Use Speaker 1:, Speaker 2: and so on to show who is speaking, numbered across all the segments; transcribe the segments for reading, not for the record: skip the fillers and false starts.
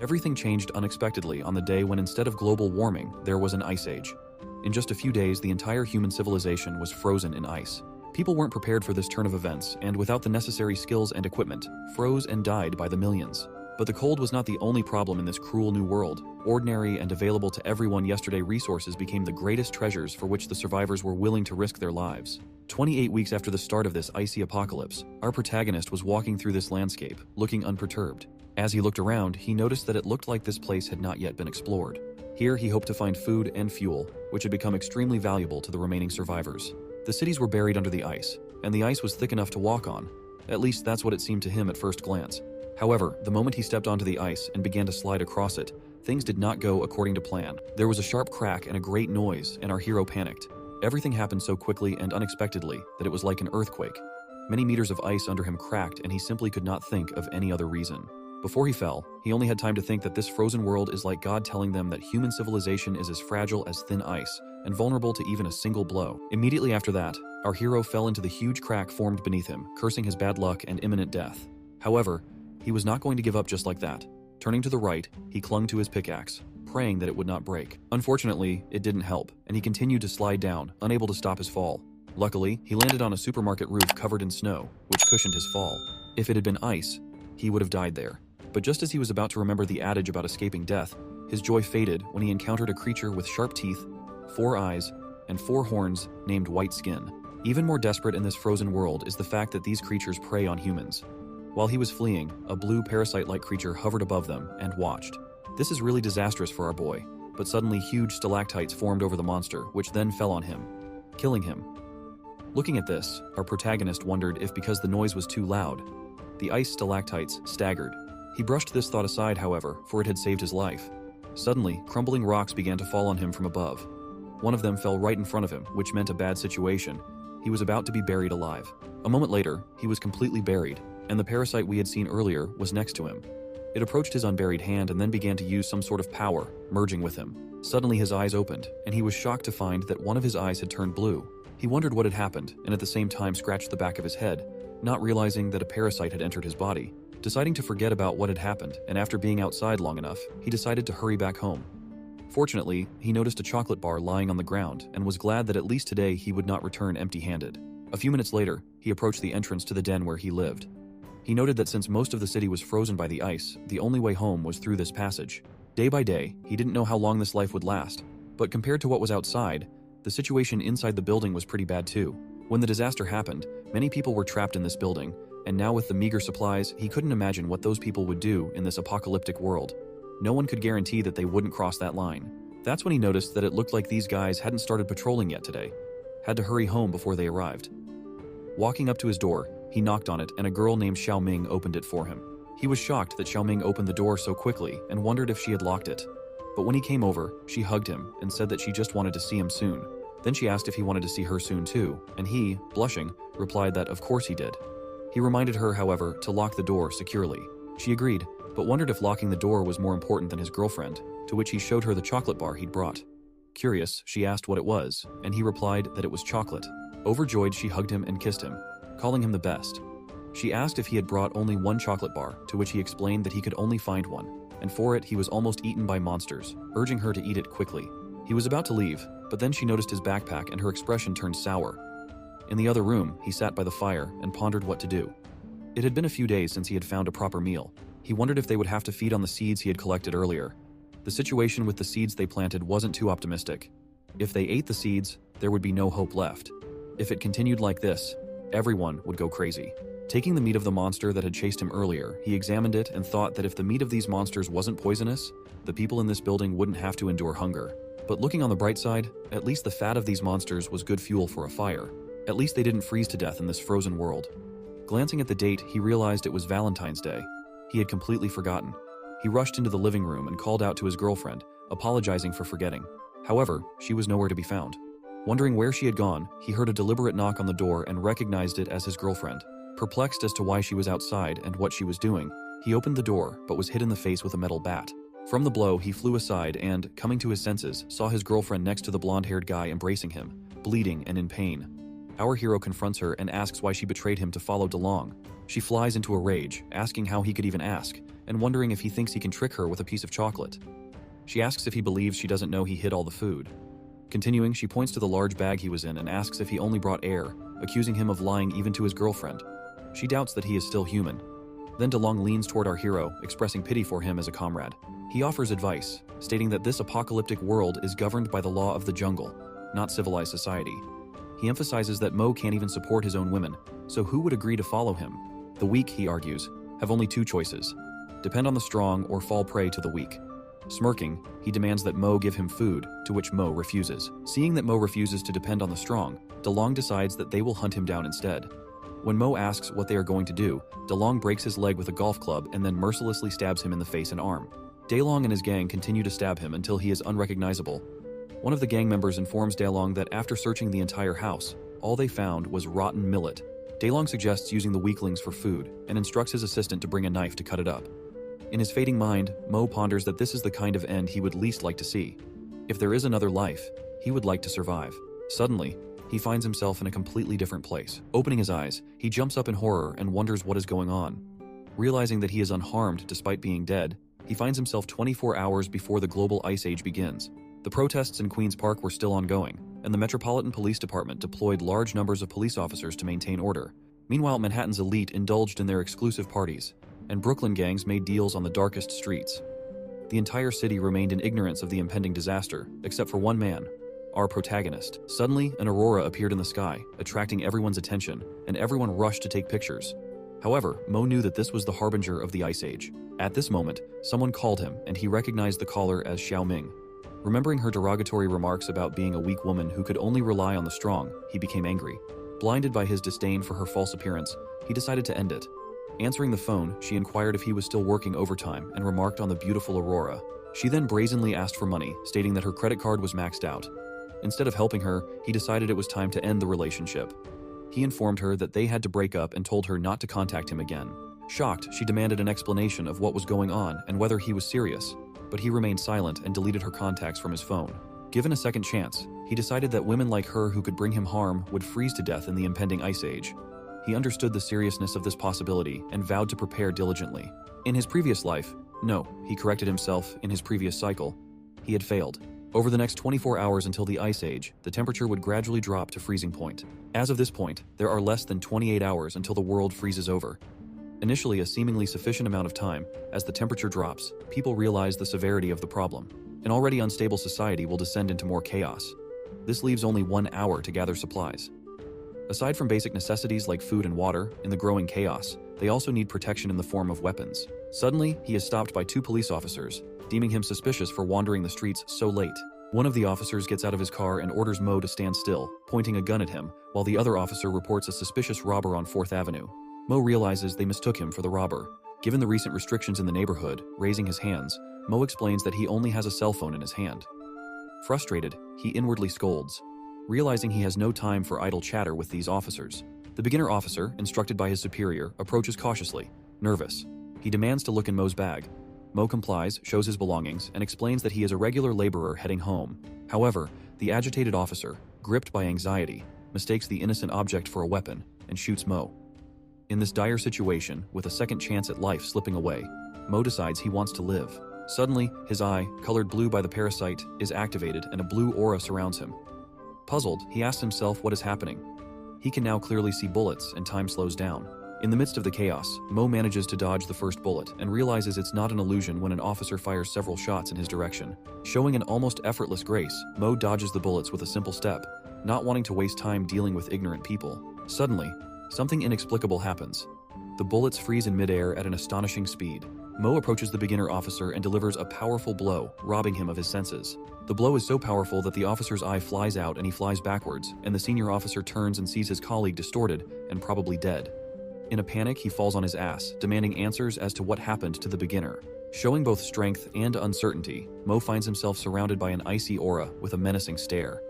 Speaker 1: Everything changed unexpectedly on the day when instead of global warming, there was an ice age. In just a few days, the entire human civilization was frozen in ice. People weren't prepared for this turn of events, and without the necessary skills and equipment, froze and died by the millions. But the cold was not the only problem in this cruel new world. Ordinary and available to everyone yesterday resources became the greatest treasures for which the survivors were willing to risk their lives. 28 weeks after the start of this icy apocalypse, our protagonist was walking through this landscape, looking unperturbed. As he looked around, he noticed that it looked like this place had not yet been explored. Here, he hoped to find food and fuel, which had become extremely valuable to the remaining survivors. The cities were buried under the ice, and the ice was thick enough to walk on. At least that's what it seemed to him at first glance. However, the moment he stepped onto the ice and began to slide across it, things did not go according to plan. There was a sharp crack and a great noise, and our hero panicked. Everything happened so quickly and unexpectedly that it was like an earthquake. Many meters of ice under him cracked, and he simply could not think of any other reason. Before he fell, he only had time to think that this frozen world is like God telling them that human civilization is as fragile as thin ice, and vulnerable to even a single blow. Immediately after that, our hero fell into the huge crack formed beneath him, cursing his bad luck and imminent death. However, he was not going to give up just like that. Turning to the right, he clung to his pickaxe, praying that it would not break. Unfortunately, it didn't help, and he continued to slide down, unable to stop his fall. Luckily, he landed on a supermarket roof covered in snow, which cushioned his fall. If it had been ice, he would have died there. But just as he was about to remember the adage about escaping death, his joy faded when he encountered a creature with sharp teeth, 4 eyes, and 4 horns named White Skin. Even more desperate in this frozen world is the fact that these creatures prey on humans. While he was fleeing, a blue parasite-like creature hovered above them and watched. This is really disastrous for our boy, but suddenly huge stalactites formed over the monster, which then fell on him, killing him. Looking at this, our protagonist wondered if because the noise was too loud, the ice stalactites staggered. He brushed this thought aside, however, for it had saved his life. Suddenly, crumbling rocks began to fall on him from above. One of them fell right in front of him, which meant a bad situation. He was about to be buried alive. A moment later, he was completely buried, and the parasite we had seen earlier was next to him. It approached his unburied hand and then began to use some sort of power, merging with him. Suddenly his eyes opened, and he was shocked to find that one of his eyes had turned blue. He wondered what had happened, and at the same time scratched the back of his head, not realizing that a parasite had entered his body. Deciding to forget about what had happened, and after being outside long enough, he decided to hurry back home. Fortunately, he noticed a chocolate bar lying on the ground and was glad that at least today he would not return empty-handed. A few minutes later, he approached the entrance to the den where he lived. He noted that since most of the city was frozen by the ice, the only way home was through this passage. Day by day, he didn't know how long this life would last, but compared to what was outside, the situation inside the building was pretty bad too. When the disaster happened, many people were trapped in this building, and now with the meager supplies, he couldn't imagine what those people would do in this apocalyptic world. No one could guarantee that they wouldn't cross that line. That's when he noticed that it looked like these guys hadn't started patrolling yet today. Had to hurry home before they arrived. Walking up to his door, he knocked on it and a girl named Xiaoming opened it for him. He was shocked that Xiaoming opened the door so quickly and wondered if she had locked it. But when he came over, she hugged him and said that she just wanted to see him soon. Then she asked if he wanted to see her soon too, and he, blushing, replied that of course he did. He reminded her, however, to lock the door securely. She agreed, but wondered if locking the door was more important than his girlfriend, to which he showed her the chocolate bar he'd brought. Curious, she asked what it was, and he replied that it was chocolate. Overjoyed, she hugged him and kissed him, calling him the best. She asked if he had brought only one chocolate bar, to which he explained that he could only find one, and for it he was almost eaten by monsters, urging her to eat it quickly. He was about to leave, but then she noticed his backpack and her expression turned sour. In the other room, he sat by the fire and pondered what to do. It had been a few days since he had found a proper meal. He wondered if they would have to feed on the seeds he had collected earlier. The situation with the seeds they planted wasn't too optimistic. If they ate the seeds, there would be no hope left. If it continued like this, everyone would go crazy. Taking the meat of the monster that had chased him earlier, he examined it and thought that if the meat of these monsters wasn't poisonous, the people in this building wouldn't have to endure hunger. But looking on the bright side, at least the fat of these monsters was good fuel for a fire. At least they didn't freeze to death in this frozen world. Glancing at the date, he realized it was Valentine's Day. He had completely forgotten. He rushed into the living room and called out to his girlfriend, apologizing for forgetting. However, she was nowhere to be found. Wondering where she had gone, he heard a deliberate knock on the door and recognized it as his girlfriend. Perplexed as to why she was outside and what she was doing, he opened the door but was hit in the face with a metal bat. From the blow, he flew aside and, coming to his senses, saw his girlfriend next to the blonde-haired guy embracing him, bleeding and in pain. Our hero confronts her and asks why she betrayed him to follow DeLong. She flies into a rage, asking how he could even ask, and wondering if he thinks he can trick her with a piece of chocolate. She asks if he believes she doesn't know he hid all the food. Continuing, she points to the large bag he was in and asks if he only brought air, accusing him of lying even to his girlfriend. She doubts that he is still human. Then DeLong leans toward our hero, expressing pity for him as a comrade. He offers advice, stating that this apocalyptic world is governed by the law of the jungle, not civilized society. He emphasizes that Mo can't even support his own women, so who would agree to follow him? The weak, he argues, have only two choices: depend on the strong or fall prey to the weak. Smirking, he demands that Mo give him food, to which Mo refuses. Seeing that Mo refuses to depend on the strong, DeLong decides that they will hunt him down instead. When Mo asks what they are going to do, DeLong breaks his leg with a golf club and then mercilessly stabs him in the face and arm. DeLong and his gang continue to stab him until he is unrecognizable. One of the gang members informs DeLong that after searching the entire house, all they found was rotten millet. DeLong suggests using the weaklings for food and instructs his assistant to bring a knife to cut it up. In his fading mind, Mo ponders that this is the kind of end he would least like to see. If there is another life, he would like to survive. Suddenly, he finds himself in a completely different place. Opening his eyes, he jumps up in horror and wonders what is going on. Realizing that he is unharmed despite being dead, he finds himself 24 hours before the global ice age begins. The protests in Queen's Park were still ongoing, and the Metropolitan Police Department deployed large numbers of police officers to maintain order. Meanwhile, Manhattan's elite indulged in their exclusive parties, and Brooklyn gangs made deals on the darkest streets. The entire city remained in ignorance of the impending disaster, except for one man, our protagonist. Suddenly, an aurora appeared in the sky, attracting everyone's attention, and everyone rushed to take pictures. However, Mo knew that this was the harbinger of the Ice Age. At this moment, someone called him, and he recognized the caller as Xiao Ming. Remembering her derogatory remarks about being a weak woman who could only rely on the strong, he became angry. Blinded by his disdain for her false appearance, he decided to end it. Answering the phone, she inquired if he was still working overtime and remarked on the beautiful aurora. She then brazenly asked for money, stating that her credit card was maxed out. Instead of helping her, he decided it was time to end the relationship. He informed her that they had to break up and told her not to contact him again. Shocked, she demanded an explanation of what was going on and whether he was serious, but he remained silent and deleted her contacts from his phone. Given a second chance, he decided that women like her who could bring him harm would freeze to death in the impending ice age. He understood the seriousness of this possibility and vowed to prepare diligently. In his previous life, no, he corrected himself, in his previous cycle, he had failed. Over the next 24 hours until the ice age, the temperature would gradually drop to freezing point. As of this point, there are less than 28 hours until the world freezes over. Initially a seemingly sufficient amount of time, as the temperature drops, people realize the severity of the problem. An already unstable society will descend into more chaos. This leaves only 1 hour to gather supplies. Aside from basic necessities like food and water, in the growing chaos, they also need protection in the form of weapons. Suddenly, he is stopped by 2 police officers, deeming him suspicious for wandering the streets so late. One of the officers gets out of his car and orders Mo to stand still, pointing a gun at him, while the other officer reports a suspicious robber on 4th Avenue. Mo realizes they mistook him for the robber. Given the recent restrictions in the neighborhood, raising his hands, Mo explains that he only has a cell phone in his hand. Frustrated, he inwardly scolds, realizing he has no time for idle chatter with these officers. The beginner officer, instructed by his superior, approaches cautiously, nervous. He demands to look in Mo's bag. Mo complies, shows his belongings, and explains that he is a regular laborer heading home. However, the agitated officer, gripped by anxiety, mistakes the innocent object for a weapon and shoots Mo. In this dire situation, with a second chance at life slipping away, Mo decides he wants to live. Suddenly, his eye, colored blue by the parasite, is activated and a blue aura surrounds him. Puzzled, he asks himself what is happening. He can now clearly see bullets and time slows down. In the midst of the chaos, Mo manages to dodge the first bullet and realizes it's not an illusion when an officer fires several shots in his direction. Showing an almost effortless grace, Mo dodges the bullets with a simple step, not wanting to waste time dealing with ignorant people. Suddenly, something inexplicable happens. The bullets freeze in midair at an astonishing speed. Mo approaches the beginner officer and delivers a powerful blow, robbing him of his senses. The blow is so powerful that the officer's eye flies out and he flies backwards, and the senior officer turns and sees his colleague distorted and probably dead. In a panic, he falls on his ass, demanding answers as to what happened to the beginner. Showing both strength and uncertainty, Mo finds himself surrounded by an icy aura with a menacing stare.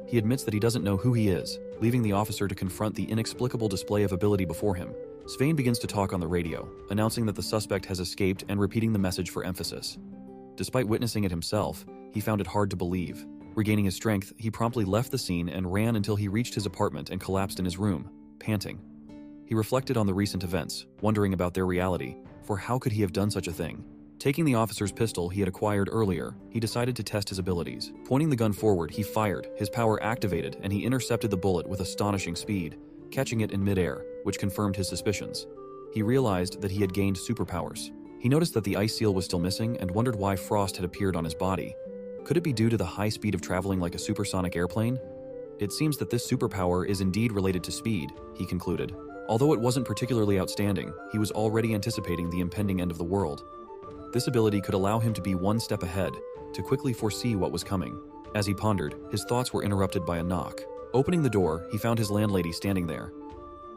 Speaker 1: He admits that he doesn't know who he is, leaving the officer to confront the inexplicable display of ability before him. Svein begins to talk on the radio, announcing that the suspect has escaped and repeating the message for emphasis. Despite witnessing it himself, he found it hard to believe. Regaining his strength, he promptly left the scene and ran until he reached his apartment and collapsed in his room, panting. He reflected on the recent events, wondering about their reality, for how could he have done such a thing? Taking the officer's pistol he had acquired earlier, he decided to test his abilities. Pointing the gun forward, he fired, his power activated, and he intercepted the bullet with astonishing speed, catching it in midair, which confirmed his suspicions. He realized that he had gained superpowers. He noticed that the ice seal was still missing and wondered why frost had appeared on his body. Could it be due to the high speed of traveling like a supersonic airplane? It seems that this superpower is indeed related to speed, he concluded. Although it wasn't particularly outstanding, he was already anticipating the impending end of the world. This ability could allow him to be one step ahead, to quickly foresee what was coming. As he pondered, his thoughts were interrupted by a knock. Opening the door, he found his landlady standing there.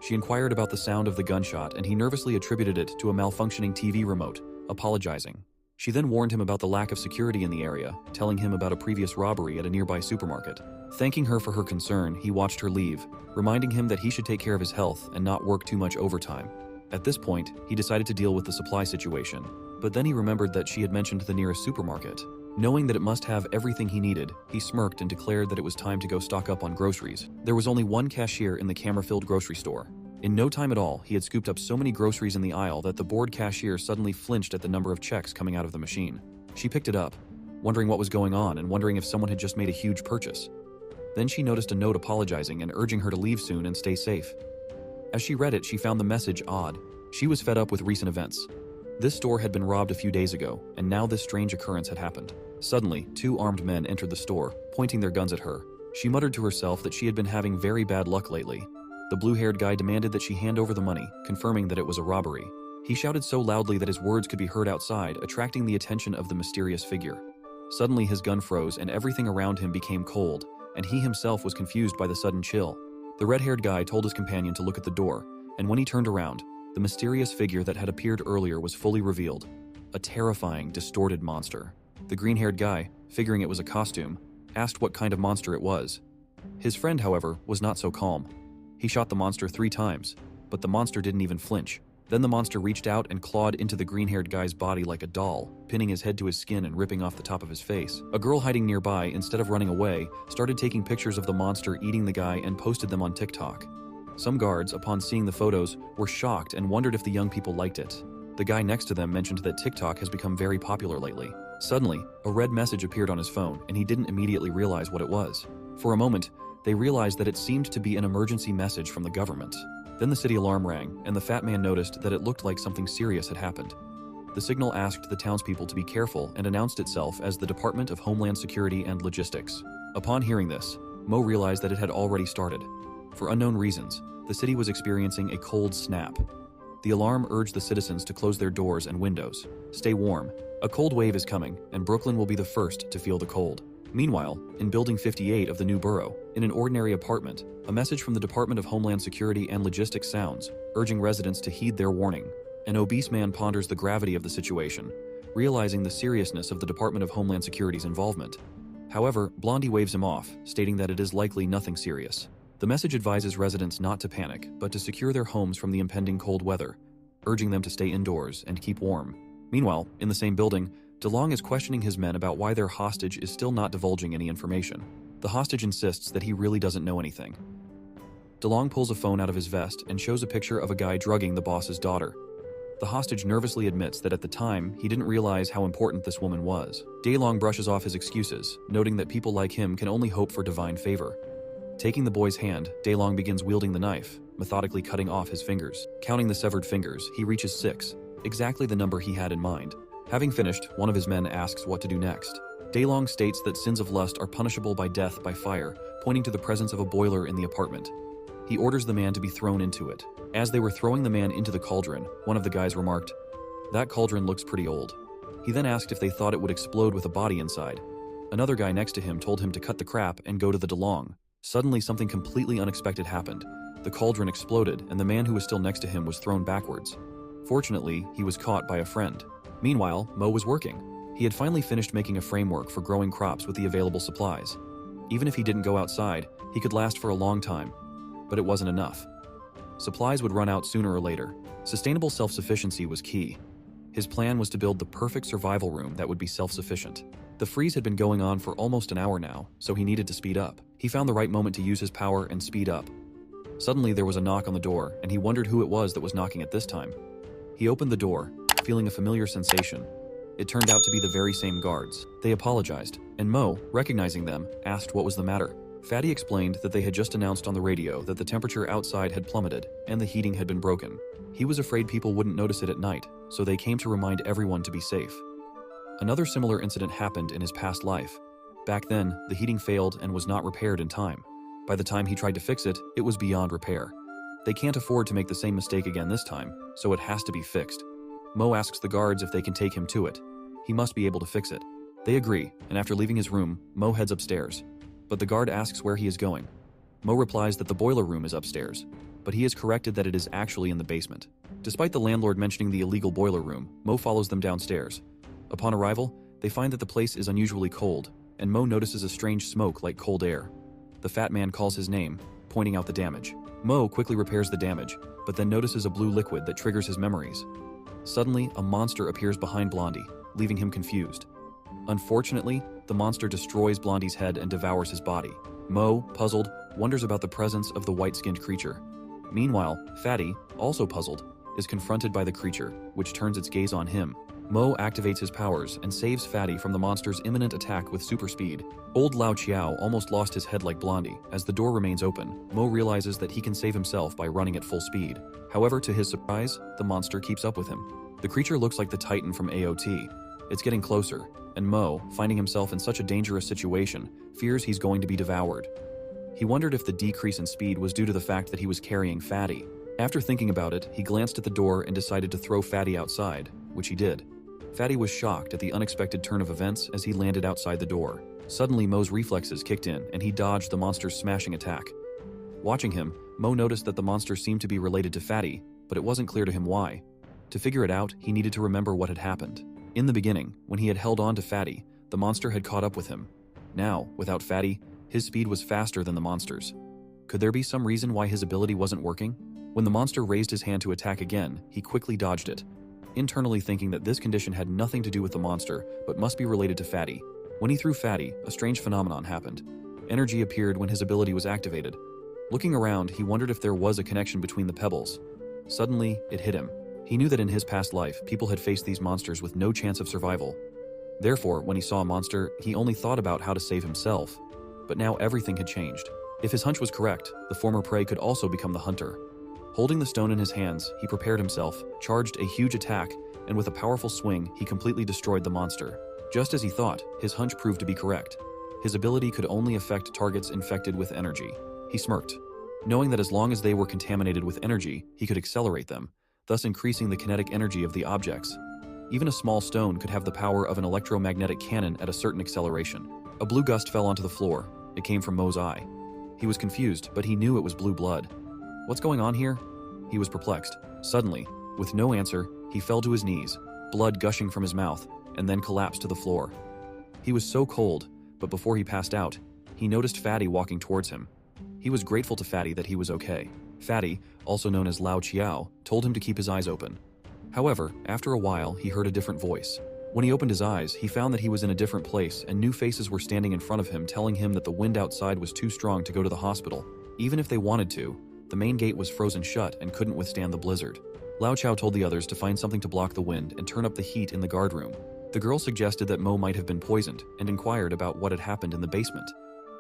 Speaker 1: She inquired about the sound of the gunshot, and he nervously attributed it to a malfunctioning TV remote, apologizing. She then warned him about the lack of security in the area, telling him about a previous robbery at a nearby supermarket. Thanking her for her concern, he watched her leave, reminding him that he should take care of his health and not work too much overtime. At this point, he decided to deal with the supply situation, but then he remembered that she had mentioned the nearest supermarket. Knowing that it must have everything he needed, he smirked and declared that it was time to go stock up on groceries. There was only one cashier in the camera-filled grocery store. In no time at all, he had scooped up so many groceries in the aisle that the bored cashier suddenly flinched at the number of checks coming out of the machine. She picked it up, wondering what was going on and wondering if someone had just made a huge purchase. Then she noticed a note apologizing and urging her to leave soon and stay safe. As she read it, she found the message odd. She was fed up with recent events. This store had been robbed a few days ago, and now this strange occurrence had happened. Suddenly, two armed men entered the store, pointing their guns at her. She muttered to herself that she had been having very bad luck lately. The blue-haired guy demanded that she hand over the money, confirming that it was a robbery. He shouted so loudly that his words could be heard outside, attracting the attention of the mysterious figure. Suddenly his gun froze and everything around him became cold, and he himself was confused by the sudden chill. The red-haired guy told his companion to look at the door, and when he turned around, the mysterious figure that had appeared earlier was fully revealed. A terrifying, distorted monster. The green-haired guy, figuring it was a costume, asked what kind of monster it was. His friend, however, was not so calm. He shot the monster 3 times, but the monster didn't even flinch. Then the monster reached out and clawed into the green-haired guy's body like a doll, pinning his head to his skin and ripping off the top of his face. A girl hiding nearby, instead of running away, started taking pictures of the monster eating the guy and posted them on TikTok. Some guards, upon seeing the photos, were shocked and wondered if the young people liked it. The guy next to them mentioned that TikTok has become very popular lately. Suddenly, a red message appeared on his phone, and he didn't immediately realize what it was. For a moment, they realized that it seemed to be an emergency message from the government. Then the city alarm rang, and the fat man noticed that it looked like something serious had happened. The signal asked the townspeople to be careful and announced itself as the Department of Homeland Security and Logistics. Upon hearing this, Mo realized that it had already started. For unknown reasons, the city was experiencing a cold snap. The alarm urged the citizens to close their doors and windows. Stay warm. A cold wave is coming, and Brooklyn will be the first to feel the cold. Meanwhile, in Building 58 of the new borough, in an ordinary apartment, a message from the Department of Homeland Security and Logistics sounds, urging residents to heed their warning. An obese man ponders the gravity of the situation, realizing the seriousness of the Department of Homeland Security's involvement. However, Blondie waves him off, stating that it is likely nothing serious. The message advises residents not to panic, but to secure their homes from the impending cold weather, urging them to stay indoors and keep warm. Meanwhile, in the same building, DeLong is questioning his men about why their hostage is still not divulging any information. The hostage insists that he really doesn't know anything. DeLong pulls a phone out of his vest and shows a picture of a guy drugging the boss's daughter. The hostage nervously admits that at the time, he didn't realize how important this woman was. DeLong brushes off his excuses, noting that people like him can only hope for divine favor. Taking the boy's hand, DeLong begins wielding the knife, methodically cutting off his fingers. Counting the severed fingers, he reaches 6, exactly the number he had in mind. Having finished, one of his men asks what to do next. DeLong states that sins of lust are punishable by death by fire, pointing to the presence of a boiler in the apartment. He orders the man to be thrown into it. As they were throwing the man into the cauldron, one of the guys remarked, "That cauldron looks pretty old." He then asked if they thought it would explode with a body inside. Another guy next to him told him to cut the crap and go to the DeLong. Suddenly, something completely unexpected happened. The cauldron exploded, and the man who was still next to him was thrown backwards. Fortunately, he was caught by a friend. Meanwhile, Mo was working. He had finally finished making a framework for growing crops with the available supplies. Even if he didn't go outside, he could last for a long time. But it wasn't enough. Supplies would run out sooner or later. Sustainable self-sufficiency was key. His plan was to build the perfect survival room that would be self-sufficient. The freeze had been going on for almost an hour now, so he needed to speed up. He found the right moment to use his power and speed up. Suddenly there was a knock on the door, and he wondered who it was that was knocking at this time. He opened the door, feeling a familiar sensation. It turned out to be the very same guards. They apologized, and Mo, recognizing them, asked what was the matter. Fatty explained that they had just announced on the radio that the temperature outside had plummeted and the heating had been broken. He was afraid people wouldn't notice it at night, so they came to remind everyone to be safe. Another similar incident happened in his past life. Back then, the heating failed and was not repaired in time. By the time he tried to fix it, it was beyond repair. They can't afford to make the same mistake again this time, so it has to be fixed. Mo asks the guards if they can take him to it. He must be able to fix it. They agree, and after leaving his room, Mo heads upstairs. But the guard asks where he is going. Mo replies that the boiler room is upstairs, but he is corrected that it is actually in the basement. Despite the landlord mentioning the illegal boiler room, Mo follows them downstairs. Upon arrival, they find that the place is unusually cold, and Mo notices a strange smoke like cold air. The fat man calls his name, pointing out the damage. Mo quickly repairs the damage, but then notices a blue liquid that triggers his memories. Suddenly, a monster appears behind Blondie, leaving him confused. Unfortunately, the monster destroys Blondie's head and devours his body. Mo, puzzled, wonders about the presence of the white-skinned creature. Meanwhile, Fatty, also puzzled, is confronted by the creature, which turns its gaze on him. Mo activates his powers and saves Fatty from the monster's imminent attack with super speed. Old Lao Chiao almost lost his head like Blondie. As the door remains open, Mo realizes that he can save himself by running at full speed. However, to his surprise, the monster keeps up with him. The creature looks like the Titan from AOT. It's getting closer, and Mo, finding himself in such a dangerous situation, fears he's going to be devoured. He wondered if the decrease in speed was due to the fact that he was carrying Fatty. After thinking about it, he glanced at the door and decided to throw Fatty outside, which he did. Fatty was shocked at the unexpected turn of events as he landed outside the door. Suddenly, Mo's reflexes kicked in, and he dodged the monster's smashing attack. Watching him, Mo noticed that the monster seemed to be related to Fatty, but it wasn't clear to him why. To figure it out, he needed to remember what had happened. In the beginning, when he had held on to Fatty, the monster had caught up with him. Now, without Fatty, his speed was faster than the monster's. Could there be some reason why his ability wasn't working? When the monster raised his hand to attack again, he quickly dodged it, internally thinking that this condition had nothing to do with the monster, but must be related to Fatty. When he threw Fatty, a strange phenomenon happened. Energy appeared when his ability was activated. Looking around, he wondered if there was a connection between the pebbles. Suddenly, it hit him. He knew that in his past life, people had faced these monsters with no chance of survival. Therefore, when he saw a monster, he only thought about how to save himself. But now everything had changed. If his hunch was correct, the former prey could also become the hunter. Holding the stone in his hands, he prepared himself, charged a huge attack, and with a powerful swing, he completely destroyed the monster. Just as he thought, his hunch proved to be correct. His ability could only affect targets infected with energy. He smirked, knowing that as long as they were contaminated with energy, he could accelerate them, thus increasing the kinetic energy of the objects. Even a small stone could have the power of an electromagnetic cannon at a certain acceleration. A blue gust fell onto the floor. It came from Mo's eye. He was confused, but he knew it was blue blood. What's going on here? He was perplexed. Suddenly, with no answer, he fell to his knees, blood gushing from his mouth, and then collapsed to the floor. He was so cold, but before he passed out, he noticed Fatty walking towards him. He was grateful to Fatty that he was okay. Fatty, also known as Lao Chiao, told him to keep his eyes open. However, after a while, he heard a different voice. When he opened his eyes, he found that he was in a different place and new faces were standing in front of him telling him that the wind outside was too strong to go to the hospital. Even if they wanted to, the main gate was frozen shut and couldn't withstand the blizzard. Lao Chao told the others to find something to block the wind and turn up the heat in the guard room. The girl suggested that Mo might have been poisoned and inquired about what had happened in the basement.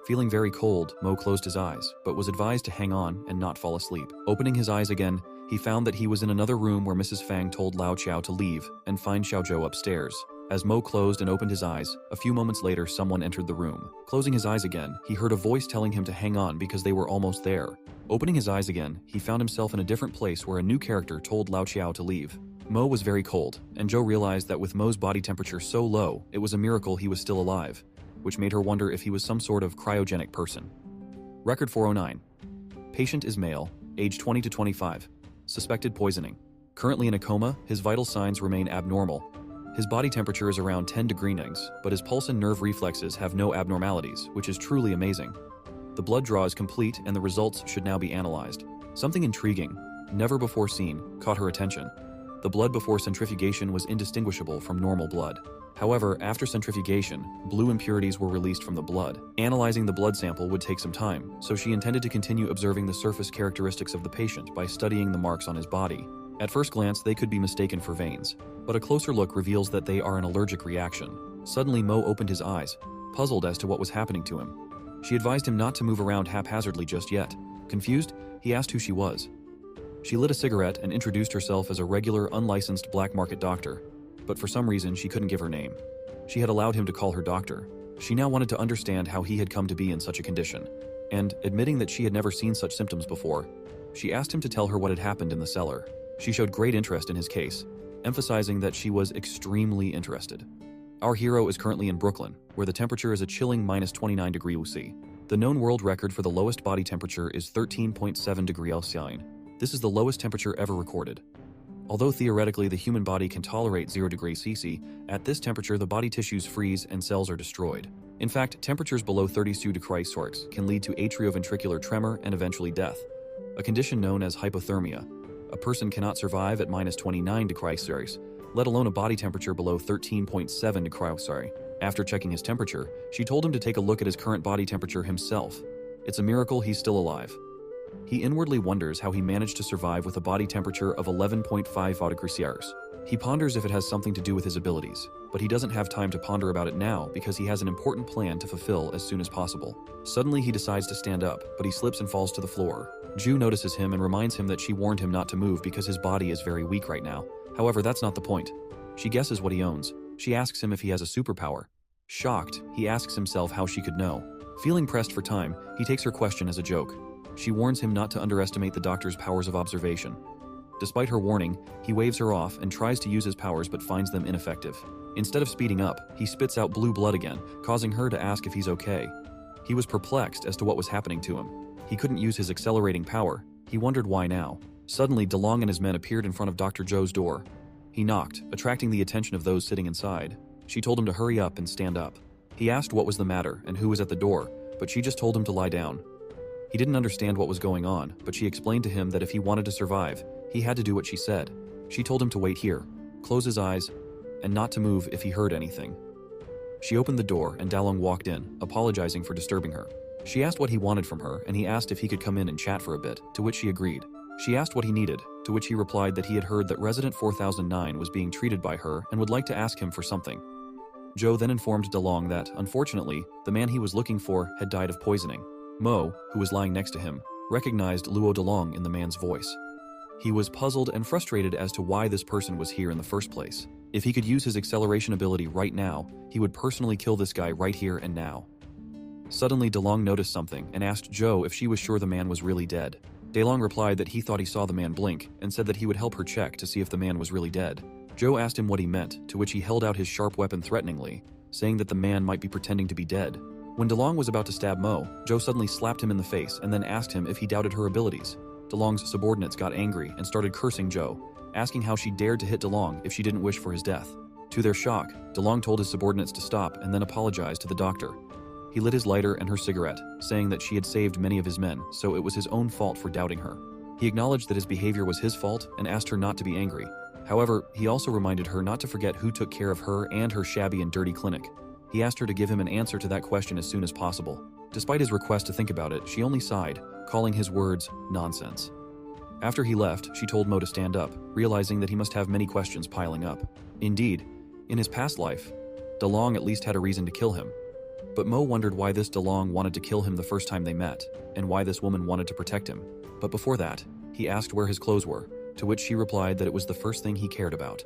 Speaker 1: Feeling very cold, Mo closed his eyes, but was advised to hang on and not fall asleep. Opening his eyes again, he found that he was in another room where Mrs. Fang told Lao Chao to leave and find Xiaozhou upstairs. As Mo closed and opened his eyes, a few moments later someone entered the room. Closing his eyes again, he heard a voice telling him to hang on because they were almost there. Opening his eyes again, he found himself in a different place where a new character told Lao Chao to leave. Mo was very cold, and Zhou realized that with Mo's body temperature so low, it was a miracle he was still alive, which made her wonder if he was some sort of cryogenic person. Record 409. Patient is male, age 20 to 25. Suspected poisoning. Currently in a coma, his vital signs remain abnormal. His body temperature is around 10 degrees Celsius, but his pulse and nerve reflexes have no abnormalities, which is truly amazing. The blood draw is complete and the results should now be analyzed. Something intriguing, never before seen, caught her attention. The blood before centrifugation was indistinguishable from normal blood. However, after centrifugation, blue impurities were released from the blood. Analyzing the blood sample would take some time, so she intended to continue observing the surface characteristics of the patient by studying the marks on his body. At first glance, they could be mistaken for veins, but a closer look reveals that they are an allergic reaction. Suddenly, Mo opened his eyes, puzzled as to what was happening to him. She advised him not to move around haphazardly just yet. Confused, he asked who she was. She lit a cigarette and introduced herself as a regular, unlicensed black market doctor, but for some reason she couldn't give her name. She had allowed him to call her doctor. She now wanted to understand how he had come to be in such a condition, and, admitting that she had never seen such symptoms before, she asked him to tell her what had happened in the cellar. She showed great interest in his case, emphasizing that she was extremely interested. Our hero is currently in Brooklyn, where the temperature is a chilling -29 degrees C. The known world record for the lowest body temperature is 13.7 degrees Celsius. This is the lowest temperature ever recorded. Although theoretically the human body can tolerate 0 degrees Celsius, at this temperature the body tissues freeze and cells are destroyed. In fact, temperatures below 32 degrees Celsius can lead to atrioventricular tremor and eventually death, a condition known as hypothermia. A person cannot survive at -29 degrees Celsius, let alone a body temperature below 13.7 degrees Celsius. After checking his temperature, she told him to take a look at his current body temperature himself. It's a miracle he's still alive. He inwardly wonders how he managed to survive with a body temperature of 11.5 degrees Celsius. He ponders if it has something to do with his abilities, but he doesn't have time to ponder about it now because he has an important plan to fulfill as soon as possible. Suddenly he decides to stand up, but he slips and falls to the floor. Ju notices him and reminds him that she warned him not to move because his body is very weak right now. However, that's not the point. She guesses what he owns. She asks him if he has a superpower. Shocked, he asks himself how she could know. Feeling pressed for time, he takes her question as a joke. She warns him not to underestimate the doctor's powers of observation. Despite her warning, he waves her off and tries to use his powers but finds them ineffective. Instead of speeding up, he spits out blue blood again, causing her to ask if he's okay. He was perplexed as to what was happening to him. He couldn't use his accelerating power. He wondered why now. Suddenly, DeLong and his men appeared in front of Dr. Joe's door. He knocked, attracting the attention of those sitting inside. She told him to hurry up and stand up. He asked what was the matter and who was at the door, but she just told him to lie down. He didn't understand what was going on, but she explained to him that if he wanted to survive, he had to do what she said. She told him to wait here, close his eyes, and not to move if he heard anything. She opened the door and Dalong walked in, apologizing for disturbing her. She asked what he wanted from her, and he asked if he could come in and chat for a bit, to which she agreed. She asked what he needed, to which he replied that he had heard that Resident 4009 was being treated by her and would like to ask him for something. Joe then informed DeLong that, unfortunately, the man he was looking for had died of poisoning. Mo, who was lying next to him, recognized Luo DeLong in the man's voice. He was puzzled and frustrated as to why this person was here in the first place. If he could use his acceleration ability right now, he would personally kill this guy right here and now. Suddenly, DeLong noticed something and asked Joe if she was sure the man was really dead. DeLong replied that he thought he saw the man blink and said that he would help her check to see if the man was really dead. Joe asked him what he meant, to which he held out his sharp weapon threateningly, saying that the man might be pretending to be dead. When DeLong was about to stab Mo, Joe suddenly slapped him in the face and then asked him if he doubted her abilities. DeLong's subordinates got angry and started cursing Joe, asking how she dared to hit DeLong if she didn't wish for his death. To their shock, DeLong told his subordinates to stop and then apologized to the doctor. He lit his lighter and her cigarette, saying that she had saved many of his men, so it was his own fault for doubting her. He acknowledged that his behavior was his fault and asked her not to be angry. However, he also reminded her not to forget who took care of her and her shabby and dirty clinic. He asked her to give him an answer to that question as soon as possible. Despite his request to think about it, she only sighed, calling his words nonsense. After he left, she told Mo to stand up, realizing that he must have many questions piling up. Indeed, in his past life, DeLong at least had a reason to kill him. But Mo wondered why this DeLong wanted to kill him the first time they met, and why this woman wanted to protect him. But before that, he asked where his clothes were, to which she replied that it was the first thing he cared about.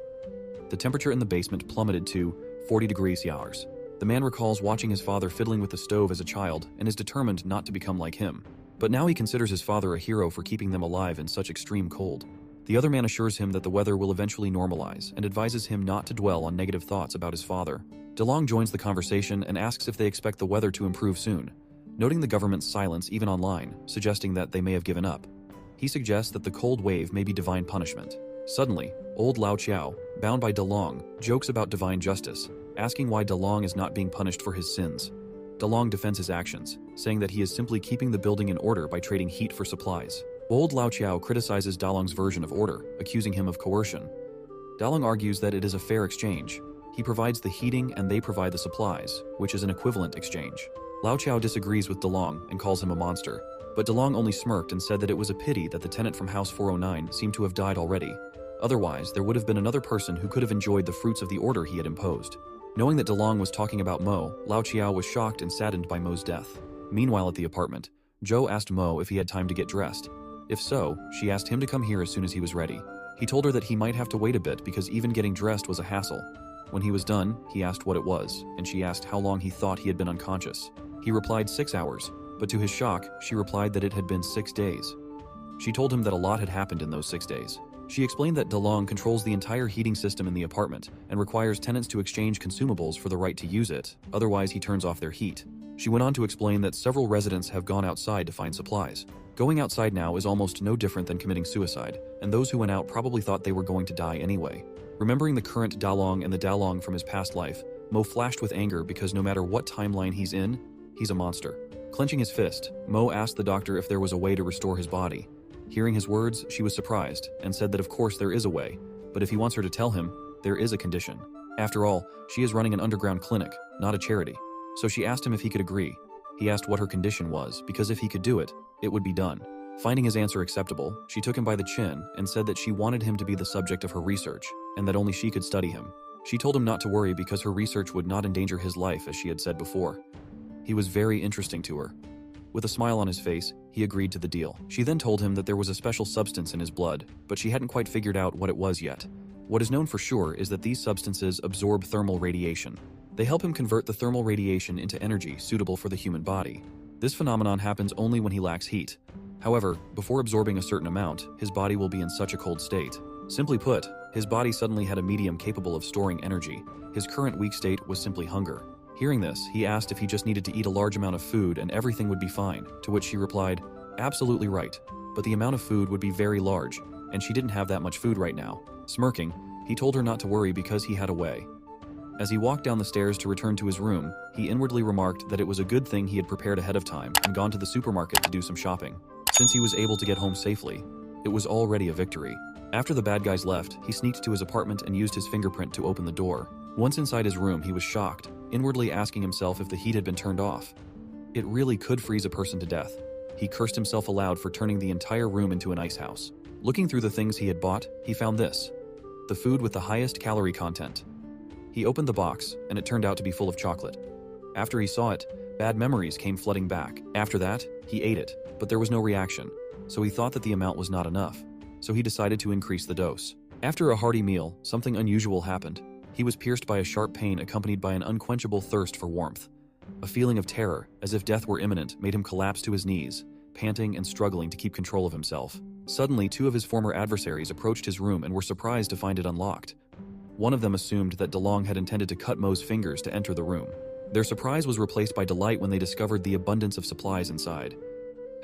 Speaker 1: The temperature in the basement plummeted to 40 degrees Celsius. The man recalls watching his father fiddling with the stove as a child and is determined not to become like him. But now he considers his father a hero for keeping them alive in such extreme cold. The other man assures him that the weather will eventually normalize and advises him not to dwell on negative thoughts about his father. DeLong joins the conversation and asks if they expect the weather to improve soon, noting the government's silence even online, suggesting that they may have given up. He suggests that the cold wave may be divine punishment. Suddenly, old Lao Chiao, bound by DeLong, jokes about divine justice, asking why DeLong is not being punished for his sins. DeLong defends his actions, saying that he is simply keeping the building in order by trading heat for supplies. Old Lao Chiao criticizes DeLong's version of order, accusing him of coercion. DeLong argues that it is a fair exchange. He provides the heating and they provide the supplies, which is an equivalent exchange. Lao Chiao disagrees with DeLong and calls him a monster, but DeLong only smirked and said that it was a pity that the tenant from House 409 seemed to have died already. Otherwise, there would have been another person who could have enjoyed the fruits of the order he had imposed. Knowing that DeLong was talking about Mo, Lao Qiao was shocked and saddened by Mo's death. Meanwhile at the apartment, Zhou asked Mo if he had time to get dressed. If so, she asked him to come here as soon as he was ready. He told her that he might have to wait a bit because even getting dressed was a hassle. When he was done, he asked what it was, and she asked how long he thought he had been unconscious. He replied 6 hours, but to his shock, she replied that it had been 6 days. She told him that a lot had happened in those 6 days. She explained that DeLong controls the entire heating system in the apartment and requires tenants to exchange consumables for the right to use it, otherwise he turns off their heat. She went on to explain that several residents have gone outside to find supplies. Going outside now is almost no different than committing suicide, and those who went out probably thought they were going to die anyway. Remembering the current Dalong and the Dalong from his past life, Mo flashed with anger because no matter what timeline he's in, he's a monster. Clenching his fist, Mo asked the doctor if there was a way to restore his body. Hearing his words, she was surprised and said that of course there is a way, but if he wants her to tell him, there is a condition. After all, she is running an underground clinic, not a charity. So she asked him if he could agree. He asked what her condition was, because if he could do it, it would be done. Finding his answer acceptable, she took him by the chin and said that she wanted him to be the subject of her research, and that only she could study him. She told him not to worry because her research would not endanger his life as she had said before. He was very interesting to her. With a smile on his face, he agreed to the deal. She then told him that there was a special substance in his blood, but she hadn't quite figured out what it was yet. What is known for sure is that these substances absorb thermal radiation. They help him convert the thermal radiation into energy suitable for the human body. This phenomenon happens only when he lacks heat. However, before absorbing a certain amount, his body will be in such a cold state. Simply put, his body suddenly had a medium capable of storing energy. His current weak state was simply hunger. Hearing this, he asked if he just needed to eat a large amount of food and everything would be fine, to which she replied, "Absolutely right, but the amount of food would be very large, and she didn't have that much food right now." Smirking, he told her not to worry because he had a way. As he walked down the stairs to return to his room, he inwardly remarked that it was a good thing he had prepared ahead of time and gone to the supermarket to do some shopping. Since he was able to get home safely, it was already a victory. After the bad guys left, he sneaked to his apartment and used his fingerprint to open the door. Once inside his room, he was shocked, inwardly asking himself if the heat had been turned off. It really could freeze a person to death. He cursed himself aloud for turning the entire room into an ice house. Looking through the things he had bought, he found this: the food with the highest calorie content. He opened the box, and it turned out to be full of chocolate. After he saw it, bad memories came flooding back. After that, he ate it, but there was no reaction, so he thought that the amount was not enough. So he decided to increase the dose. After a hearty meal, something unusual happened. He was pierced by a sharp pain accompanied by an unquenchable thirst for warmth. A feeling of terror, as if death were imminent, made him collapse to his knees, panting and struggling to keep control of himself. Suddenly, 2 of his former adversaries approached his room and were surprised to find it unlocked. One of them assumed that DeLong had intended to cut Mo's fingers to enter the room. Their surprise was replaced by delight when they discovered the abundance of supplies inside.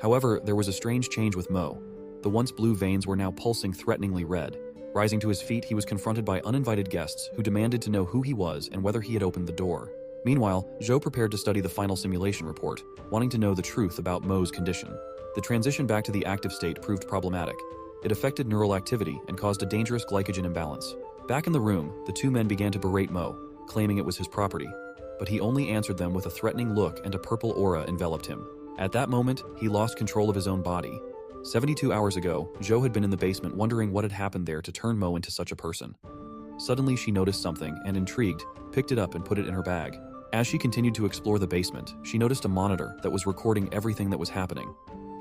Speaker 1: However, there was a strange change with Mo. The once blue veins were now pulsing threateningly red. Rising to his feet, he was confronted by uninvited guests who demanded to know who he was and whether he had opened the door. Meanwhile, Zhou prepared to study the final simulation report, wanting to know the truth about Mo's condition. The transition back to the active state proved problematic. It affected neural activity and caused a dangerous glycogen imbalance. Back in the room, the 2 men began to berate Mo, claiming it was his property. But he only answered them with a threatening look, and a purple aura enveloped him. At that moment, he lost control of his own body. 72 hours ago, Zhou had been in the basement wondering what had happened there to turn Mo into such a person. Suddenly she noticed something and, intrigued, picked it up and put it in her bag. As she continued to explore the basement, she noticed a monitor that was recording everything that was happening.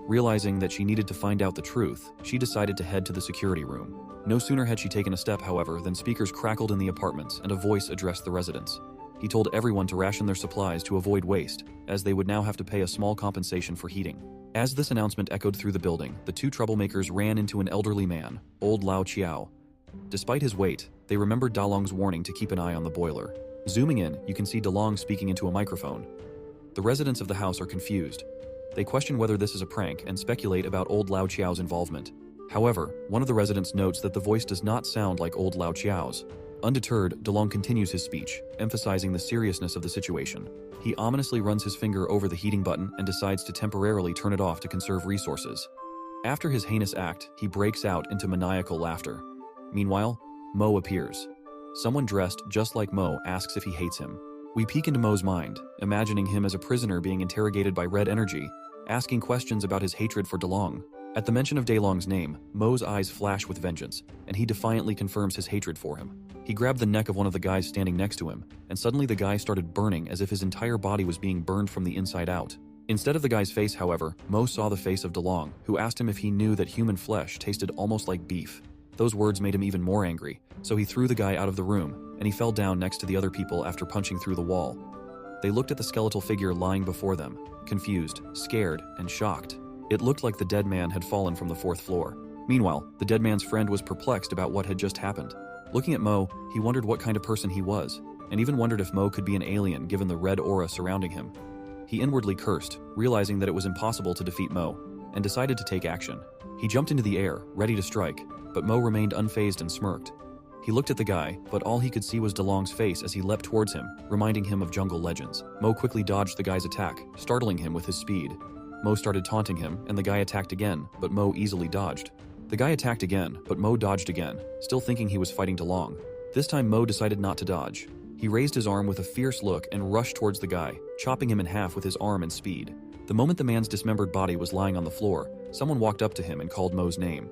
Speaker 1: Realizing that she needed to find out the truth, she decided to head to the security room. No sooner had she taken a step, however, than speakers crackled in the apartments and a voice addressed the residents. He told everyone to ration their supplies to avoid waste, as they would now have to pay a small compensation for heating. As this announcement echoed through the building, the 2 troublemakers ran into an elderly man, old Lao Qiao. Despite his weight, they remembered Dalong's warning to keep an eye on the boiler. Zooming in, you can see Dalong speaking into a microphone. The residents of the house are confused. They question whether this is a prank and speculate about old Lao Qiao's involvement. However, one of the residents notes that the voice does not sound like old Lao Qiao's. Undeterred, DeLong continues his speech, emphasizing the seriousness of the situation. He ominously runs his finger over the heating button and decides to temporarily turn it off to conserve resources. After his heinous act, he breaks out into maniacal laughter. Meanwhile, Mo appears. Someone dressed just like Mo asks if he hates him. We peek into Mo's mind, imagining him as a prisoner being interrogated by red energy, asking questions about his hatred for DeLong. At the mention of Daelong's name, Mo's eyes flash with vengeance, and he defiantly confirms his hatred for him. He grabbed the neck of one of the guys standing next to him, and suddenly the guy started burning as if his entire body was being burned from the inside out. Instead of the guy's face, however, Mo saw the face of Daelong, who asked him if he knew that human flesh tasted almost like beef. Those words made him even more angry, so he threw the guy out of the room, and he fell down next to the other people after punching through the wall. They looked at the skeletal figure lying before them, confused, scared, and shocked. It looked like the dead man had fallen from the 4th floor. Meanwhile, the dead man's friend was perplexed about what had just happened. Looking at Mo, he wondered what kind of person he was, and even wondered if Mo could be an alien given the red aura surrounding him. He inwardly cursed, realizing that it was impossible to defeat Mo, and decided to take action. He jumped into the air, ready to strike, but Mo remained unfazed and smirked. He looked at the guy, but all he could see was Daelong's face as he leapt towards him, reminding him of jungle legends. Mo quickly dodged the guy's attack, startling him with his speed. Mo started taunting him, and the guy attacked again, but Mo easily dodged. The guy attacked again, but Mo dodged again, still thinking he was fighting Daelong. This time Mo decided not to dodge. He raised his arm with a fierce look and rushed towards the guy, chopping him in half with his arm and speed. The moment the man's dismembered body was lying on the floor, someone walked up to him and called Mo's name.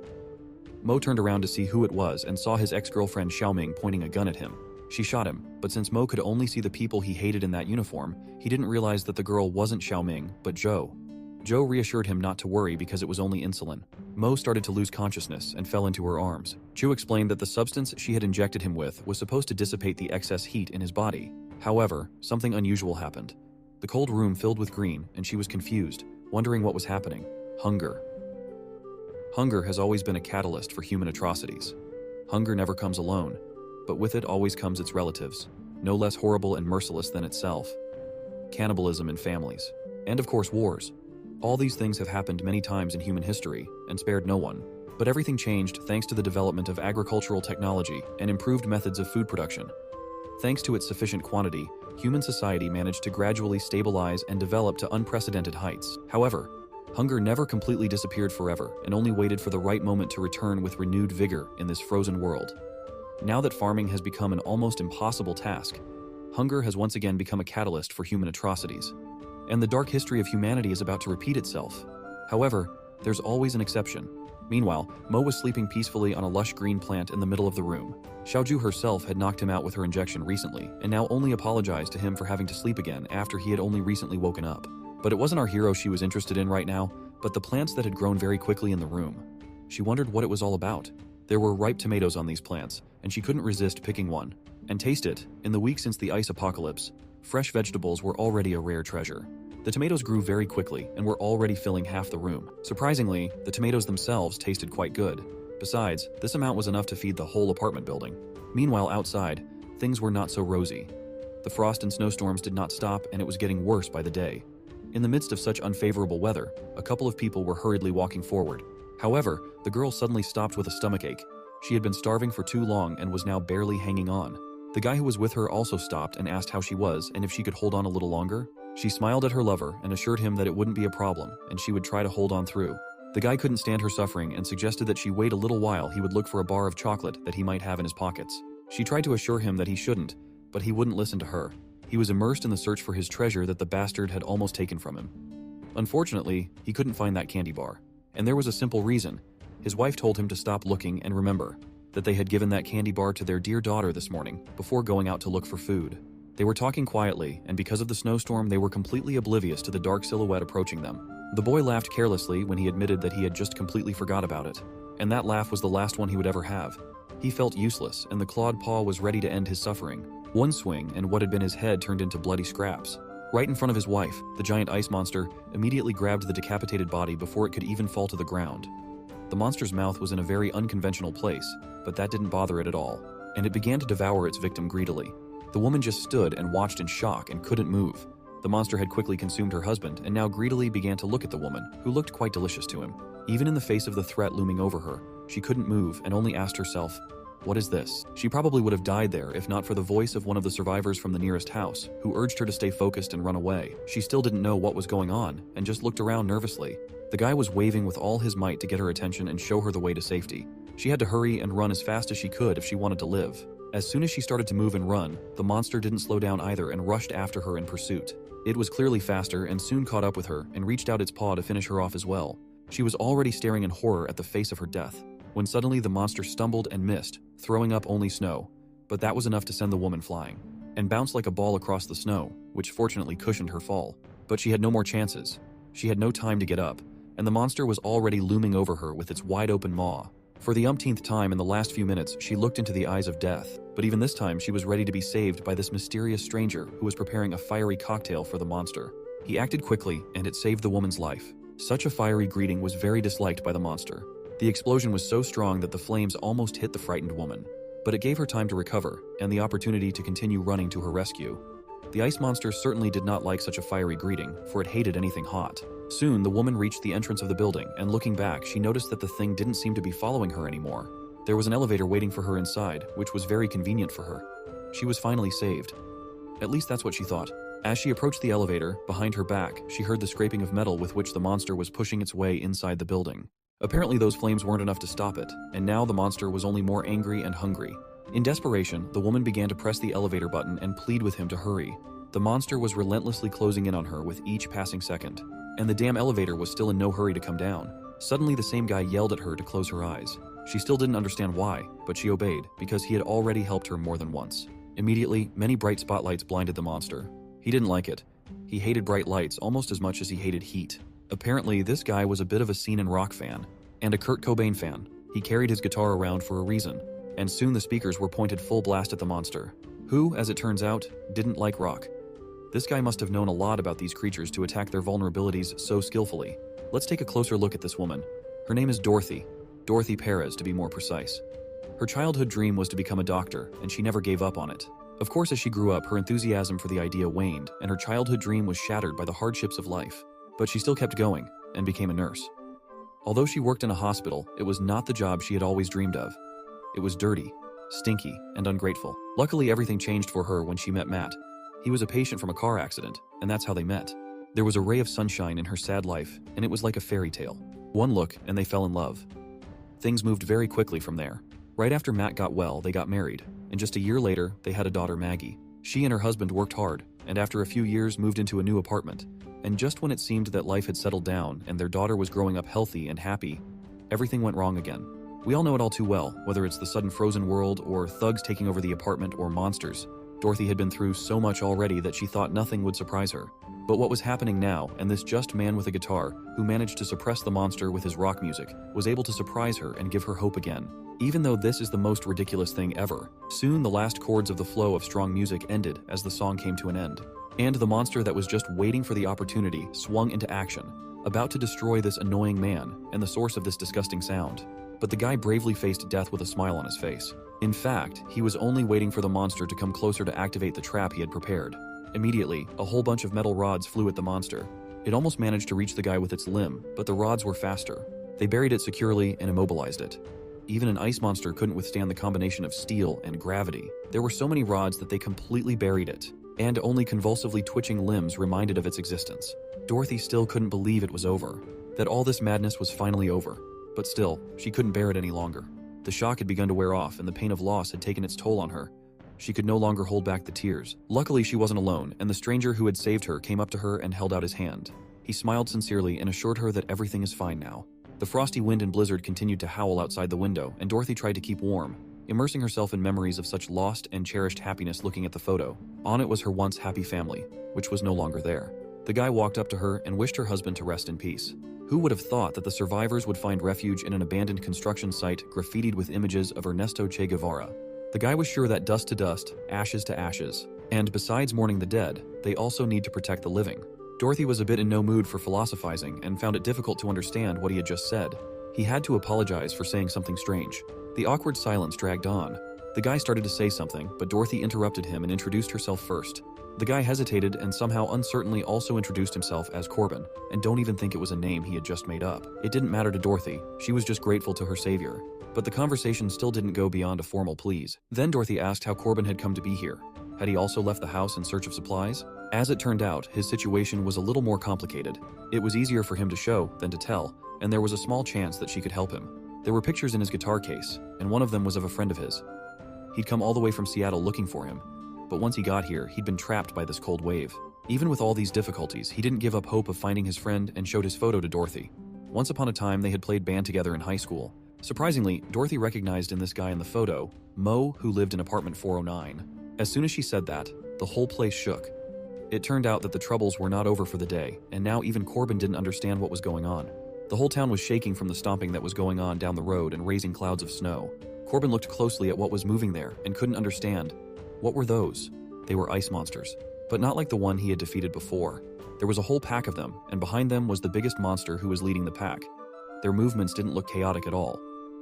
Speaker 1: Mo turned around to see who it was and saw his ex-girlfriend Xiaoming pointing a gun at him. She shot him, but since Mo could only see the people he hated in that uniform, he didn't realize that the girl wasn't Xiaoming, but Zhou. Zhou reassured him not to worry because it was only insulin. Mo started to lose consciousness and fell into her arms. Zhou explained that the substance she had injected him with was supposed to dissipate the excess heat in his body. However, something unusual happened. The cold room filled with green, and she was confused, wondering what was happening. Hunger. Hunger has always been a catalyst for human atrocities. Hunger never comes alone, but with it always comes its relatives, no less horrible and merciless than itself. Cannibalism in families. And of course wars. All these things have happened many times in human history, and spared no one. But everything changed thanks to the development of agricultural technology and improved methods of food production. Thanks to its sufficient quantity, human society managed to gradually stabilize and develop to unprecedented heights. However, hunger never completely disappeared forever and only waited for the right moment to return with renewed vigor in this frozen world. Now that farming has become an almost impossible task, hunger has once again become a catalyst for human atrocities. And the dark history of humanity is about to repeat itself. However, there's always an exception. Meanwhile, Mo was sleeping peacefully on a lush green plant in the middle of the room. Xiaoju herself had knocked him out with her injection recently, and now only apologized to him for having to sleep again after he had only recently woken up. But it wasn't our hero she was interested in right now, but the plants that had grown very quickly in the room. She wondered what it was all about. There were ripe tomatoes on these plants, and she couldn't resist picking one. And taste it, in the week since the ice apocalypse, fresh vegetables were already a rare treasure. The tomatoes grew very quickly and were already filling half the room. Surprisingly, the tomatoes themselves tasted quite good. Besides, this amount was enough to feed the whole apartment building. Meanwhile, outside, things were not so rosy. The frost and snowstorms did not stop, and it was getting worse by the day. In the midst of such unfavorable weather, a couple of people were hurriedly walking forward. However, the girl suddenly stopped with a stomachache. She had been starving for too long and was now barely hanging on. The guy who was with her also stopped and asked how she was and if she could hold on a little longer. She smiled at her lover and assured him that it wouldn't be a problem and she would try to hold on through. The guy couldn't stand her suffering and suggested that she wait a little while he would look for a bar of chocolate that he might have in his pockets. She tried to assure him that he shouldn't, but he wouldn't listen to her. He was immersed in the search for his treasure that the bastard had almost taken from him. Unfortunately, he couldn't find that candy bar. And there was a simple reason. His wife told him to stop looking and remember that they had given that candy bar to their dear daughter this morning before going out to look for food. They were talking quietly, and because of the snowstorm, they were completely oblivious to the dark silhouette approaching them. The boy laughed carelessly when he admitted that he had just completely forgot about it. And that laugh was the last one he would ever have. He felt useless, and the clawed paw was ready to end his suffering. One swing, and what had been his head turned into bloody scraps. Right in front of his wife, the giant ice monster immediately grabbed the decapitated body before it could even fall to the ground. The monster's mouth was in a very unconventional place, but that didn't bother it at all, and it began to devour its victim greedily. The woman just stood and watched in shock and couldn't move. The monster had quickly consumed her husband and now greedily began to look at the woman, who looked quite delicious to him. Even in the face of the threat looming over her, she couldn't move and only asked herself, "What is this?" She probably would have died there if not for the voice of one of the survivors from the nearest house, who urged her to stay focused and run away. She still didn't know what was going on and just looked around nervously. The guy was waving with all his might to get her attention and show her the way to safety. She had to hurry and run as fast as she could if she wanted to live. As soon as she started to move and run, the monster didn't slow down either and rushed after her in pursuit. It was clearly faster and soon caught up with her and reached out its paw to finish her off as well. She was already staring in horror at the face of her death, when suddenly the monster stumbled and missed, throwing up only snow. But that was enough to send the woman flying, and bounced like a ball across the snow, which fortunately cushioned her fall. But she had no more chances. She had no time to get up, and the monster was already looming over her with its wide-open maw. For the umpteenth time in the last few minutes, she looked into the eyes of death, but even this time she was ready to be saved by this mysterious stranger who was preparing a fiery cocktail for the monster. He acted quickly, and it saved the woman's life. Such a fiery greeting was very disliked by the monster. The explosion was so strong that the flames almost hit the frightened woman, but it gave her time to recover, and the opportunity to continue running to her rescue. The ice monster certainly did not like such a fiery greeting, for it hated anything hot. Soon, the woman reached the entrance of the building, and looking back, she noticed that the thing didn't seem to be following her anymore. There was an elevator waiting for her inside, which was very convenient for her. She was finally saved. At least that's what she thought. As she approached the elevator, behind her back, she heard the scraping of metal with which the monster was pushing its way inside the building. Apparently those flames weren't enough to stop it, and now the monster was only more angry and hungry. In desperation, the woman began to press the elevator button and plead with him to hurry. The monster was relentlessly closing in on her with each passing second, and the damn elevator was still in no hurry to come down. Suddenly the same guy yelled at her to close her eyes. She still didn't understand why, but she obeyed, because he had already helped her more than once. Immediately, many bright spotlights blinded the monster. He didn't like it. He hated bright lights almost as much as he hated heat. Apparently, this guy was a bit of a scene and rock fan, and a Kurt Cobain fan. He carried his guitar around for a reason, and soon the speakers were pointed full blast at the monster, who, as it turns out, didn't like rock. This guy must have known a lot about these creatures to attack their vulnerabilities so skillfully. Let's take a closer look at this woman. Her name is Dorothy Perez to be more precise. Her childhood dream was to become a doctor, and she never gave up on it. Of course, as she grew up, her enthusiasm for the idea waned, and her childhood dream was shattered by the hardships of life. But she still kept going, and became a nurse. Although she worked in a hospital, it was not the job she had always dreamed of. It was dirty, stinky, and ungrateful. Luckily, everything changed for her when she met Matt. He was a patient from a car accident, and that's how they met. There was a ray of sunshine in her sad life, and it was like a fairy tale. One look, and they fell in love. Things moved very quickly from there. Right after Matt got well, they got married, and just a year later, they had a daughter, Maggie. She and her husband worked hard, and after a few years moved into a new apartment. And just when it seemed that life had settled down and their daughter was growing up healthy and happy, everything went wrong again. We all know it all too well, whether it's the sudden frozen world or thugs taking over the apartment or monsters. Dorothy had been through so much already that she thought nothing would surprise her. But what was happening now, and this just man with a guitar, who managed to suppress the monster with his rock music, was able to surprise her and give her hope again. Even though this is the most ridiculous thing ever, soon the last chords of the flow of strong music ended as the song came to an end. And the monster that was just waiting for the opportunity swung into action, about to destroy this annoying man and the source of this disgusting sound. But the guy bravely faced death with a smile on his face. In fact, he was only waiting for the monster to come closer to activate the trap he had prepared. Immediately, a whole bunch of metal rods flew at the monster. It almost managed to reach the guy with its limb, but the rods were faster. They buried it securely and immobilized it. Even an ice monster couldn't withstand the combination of steel and gravity. There were so many rods that they completely buried it, and only convulsively twitching limbs reminded of its existence. Dorothy still couldn't believe it was over, that all this madness was finally over. But still, she couldn't bear it any longer. The shock had begun to wear off, and the pain of loss had taken its toll on her. She could no longer hold back the tears. Luckily, she wasn't alone, and the stranger who had saved her came up to her and held out his hand. He smiled sincerely and assured her that everything is fine now. The frosty wind and blizzard continued to howl outside the window, and Dorothy tried to keep warm, immersing herself in memories of such lost and cherished happiness looking at the photo. On it was her once happy family, which was no longer there. The guy walked up to her and wished her husband to rest in peace. Who would have thought that the survivors would find refuge in an abandoned construction site graffitied with images of Ernesto Che Guevara? The guy was sure that dust to dust, ashes to ashes, and besides mourning the dead, they also need to protect the living. Dorothy was a bit in no mood for philosophizing and found it difficult to understand what he had just said. He had to apologize for saying something strange. The awkward silence dragged on. The guy started to say something, but Dorothy interrupted him and introduced herself first. The guy hesitated and somehow uncertainly also introduced himself as Corbin, and don't even think it was a name he had just made up. It didn't matter to Dorothy, she was just grateful to her savior. But the conversation still didn't go beyond a formal please. Then Dorothy asked how Corbin had come to be here. Had he also left the house in search of supplies? As it turned out, his situation was a little more complicated. It was easier for him to show than to tell, and there was a small chance that she could help him. There were pictures in his guitar case, and one of them was of a friend of his. He'd come all the way from Seattle looking for him, but once he got here, he'd been trapped by this cold wave. Even with all these difficulties, he didn't give up hope of finding his friend and showed his photo to Dorothy. Once upon a time, they had played band together in high school. Surprisingly, Dorothy recognized in this guy in the photo, Mo, who lived in apartment 409. As soon as she said that, the whole place shook. It turned out that the troubles were not over for the day, and now even Corbin didn't understand what was going on. The whole town was shaking from the stomping that was going on down the road and raising clouds of snow. Corbin looked closely at what was moving there and couldn't understand. What were those? They were ice monsters, but not like the one he had defeated before. There was a whole pack of them, and behind them was the biggest monster who was leading the pack. Their movements didn't look chaotic at all.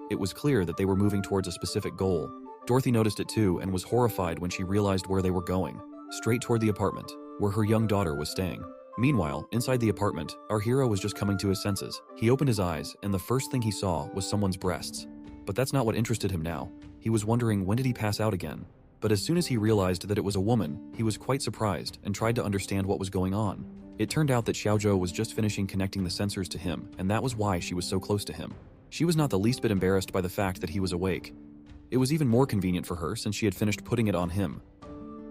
Speaker 1: It was clear that they were moving towards a specific goal. Dorothy noticed it too and was horrified when she realized where they were going. Straight toward the apartment, where her young daughter was staying. Meanwhile, inside the apartment, our hero was just coming to his senses. He opened his eyes, and the first thing he saw was someone's breasts. But that's not what interested him now. He was wondering, when did he pass out again? But as soon as he realized that it was a woman, he was quite surprised and tried to understand what was going on. It turned out that Xiaozhou was just finishing connecting the sensors to him, and that was why she was so close to him. She was not the least bit embarrassed by the fact that he was awake. It was even more convenient for her since she had finished putting it on him.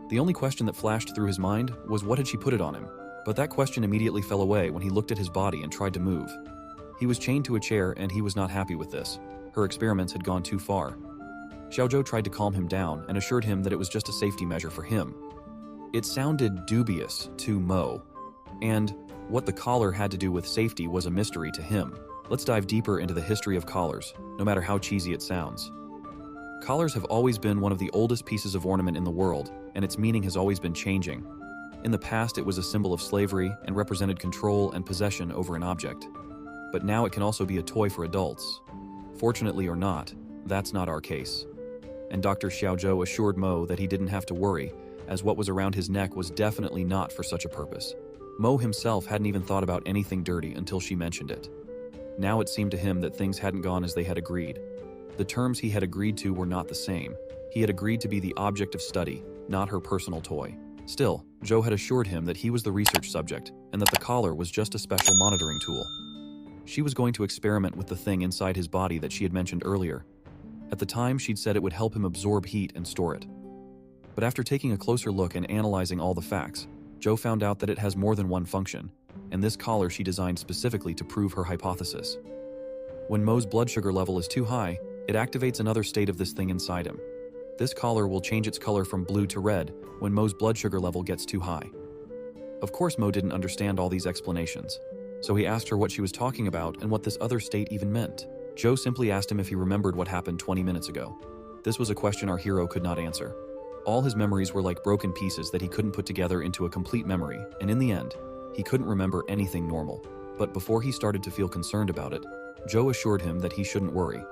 Speaker 1: The only question that flashed through his mind was what had she put it on him? But that question immediately fell away when he looked at his body and tried to move. He was chained to a chair and he was not happy with this. Her experiments had gone too far. Xiaozhou tried to calm him down and assured him that it was just a safety measure for him. It sounded dubious to Mo, and what the collar had to do with safety was a mystery to him. Let's dive deeper into the history of collars, no matter how cheesy it sounds. Collars have always been one of the oldest pieces of ornament in the world, and its meaning has always been changing. In the past, it was a symbol of slavery and represented control and possession over an object. But now it can also be a toy for adults. Fortunately or not, that's not our case. And Dr. Xiaozhou assured Mo that he didn't have to worry, as what was around his neck was definitely not for such a purpose. Mo himself hadn't even thought about anything dirty until she mentioned it. Now it seemed to him that things hadn't gone as they had agreed. The terms he had agreed to were not the same. He had agreed to be the object of study, not her personal toy. Still, Zhou had assured him that he was the research subject and that the collar was just a special monitoring tool. She was going to experiment with the thing inside his body that she had mentioned earlier. At the time, she'd said it would help him absorb heat and store it. But after taking a closer look and analyzing all the facts, Zhou found out that it has more than one function, and this collar she designed specifically to prove her hypothesis. When Mo's blood sugar level is too high, it activates another state of this thing inside him. This collar will change its color from blue to red when Mo's blood sugar level gets too high. Of course, Mo didn't understand all these explanations, so he asked her what she was talking about and what this other state even meant. Zhou simply asked him if he remembered what happened 20 minutes ago. This was a question our hero could not answer. All his memories were like broken pieces that he couldn't put together into a complete memory, and in the end, he couldn't remember anything normal. But before he started to feel concerned about it, Zhou assured him that he shouldn't worry.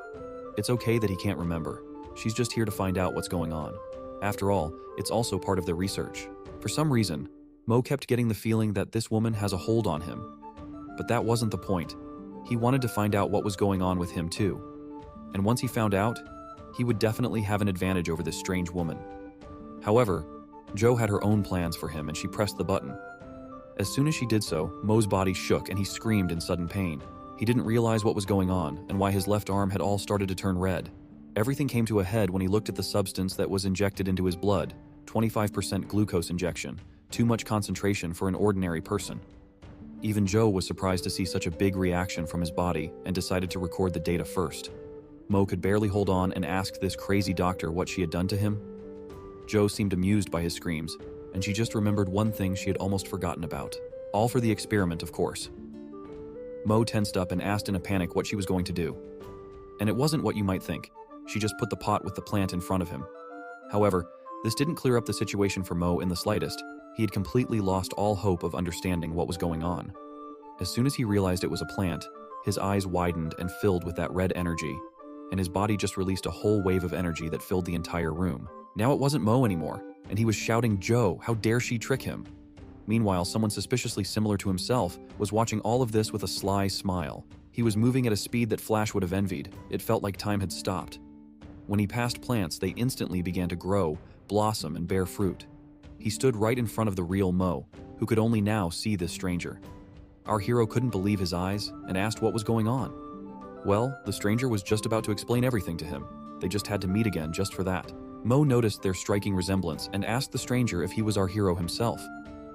Speaker 1: It's okay that he can't remember. She's just here to find out what's going on. After all, it's also part of their research. For some reason, Mo kept getting the feeling that this woman has a hold on him. But that wasn't the point. He wanted to find out what was going on with him too. And once he found out, he would definitely have an advantage over this strange woman. However, Zhou had her own plans for him and she pressed the button. As soon as she did so, Mo's body shook and he screamed in sudden pain. He didn't realize what was going on and why his left arm had all started to turn red. Everything came to a head when he looked at the substance that was injected into his blood, 25% glucose injection, too much concentration for an ordinary person. Even Zhou was surprised to see such a big reaction from his body and decided to record the data first. Mo could barely hold on and asked this crazy doctor what she had done to him. Zhou seemed amused by his screams, and she just remembered one thing she had almost forgotten about. All for the experiment, of course. Mo tensed up and asked in a panic what she was going to do. And it wasn't what you might think. She just put the pot with the plant in front of him. However, this didn't clear up the situation for Mo in the slightest. He had completely lost all hope of understanding what was going on. As soon as he realized it was a plant, his eyes widened and filled with that red energy, and his body just released a whole wave of energy that filled the entire room. Now it wasn't Mo anymore, and he was shouting, "Zhou, how dare she trick him?" Meanwhile, someone suspiciously similar to himself was watching all of this with a sly smile. He was moving at a speed that Flash would have envied. It felt like time had stopped. When he passed plants, they instantly began to grow, blossom, and bear fruit. He stood right in front of the real Mo, who could only now see this stranger. Our hero couldn't believe his eyes and asked what was going on. Well, the stranger was just about to explain everything to him. They just had to meet again just for that. Mo noticed their striking resemblance and asked the stranger if he was our hero himself.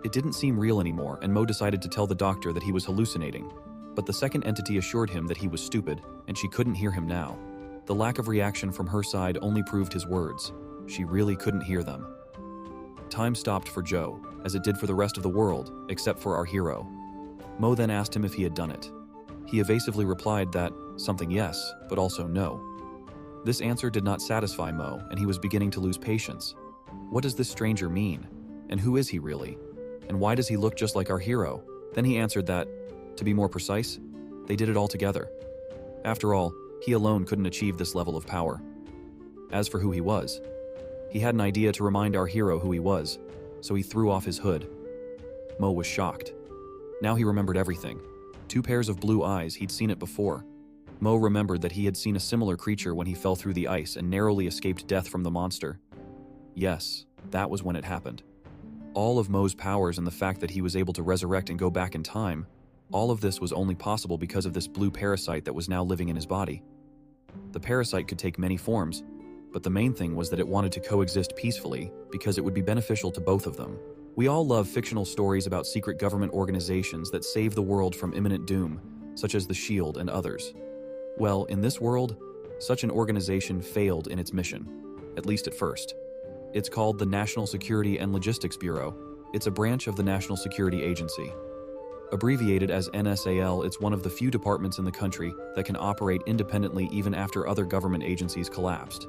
Speaker 1: It didn't seem real anymore, and Mo decided to tell the doctor that he was hallucinating. But the second entity assured him that he was stupid, and she couldn't hear him now. The lack of reaction from her side only proved his words. She really couldn't hear them. Time stopped for Joe, as it did for the rest of the world, except for our hero. Mo then asked him if he had done it. He evasively replied that, something yes, but also no. This answer did not satisfy Mo, and he was beginning to lose patience. What does this stranger mean? And who is he really? And why does he look just like our hero? Then he answered that, to be more precise, they did it all together. After all, he alone couldn't achieve this level of power. As for who he was, he had an idea to remind our hero who he was, so he threw off his hood. Mo was shocked. Now he remembered everything. 2 pairs of blue eyes, he'd seen it before. Mo remembered that he had seen a similar creature when he fell through the ice and narrowly escaped death from the monster. Yes, that was when it happened. All of Mo's powers and the fact that he was able to resurrect and go back in time, all of this was only possible because of this blue parasite that was now living in his body. The parasite could take many forms, but the main thing was that it wanted to coexist peacefully because it would be beneficial to both of them. We all love fictional stories about secret government organizations that save the world from imminent doom, such as the Shield and others. Well, in this world, such an organization failed in its mission, at least at first. It's called the National Security and Logistics Bureau. It's a branch of the National Security Agency. Abbreviated as NSAL, it's one of the few departments in the country that can operate independently even after other government agencies collapsed.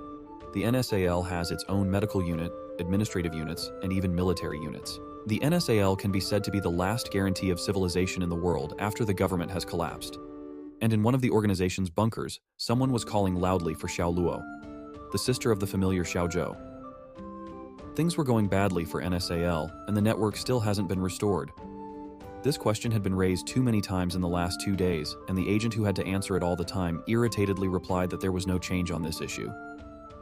Speaker 1: The NSAL has its own medical unit, administrative units, and even military units. The NSAL can be said to be the last guarantee of civilization in the world after the government has collapsed. And in one of the organization's bunkers, someone was calling loudly for Xiao Luo, the sister of the familiar Xiao Zhou. Things were going badly for NSAL, and the network still hasn't been restored. This question had been raised too many times in the last 2 days, and the agent who had to answer it all the time irritatedly replied that there was no change on this issue.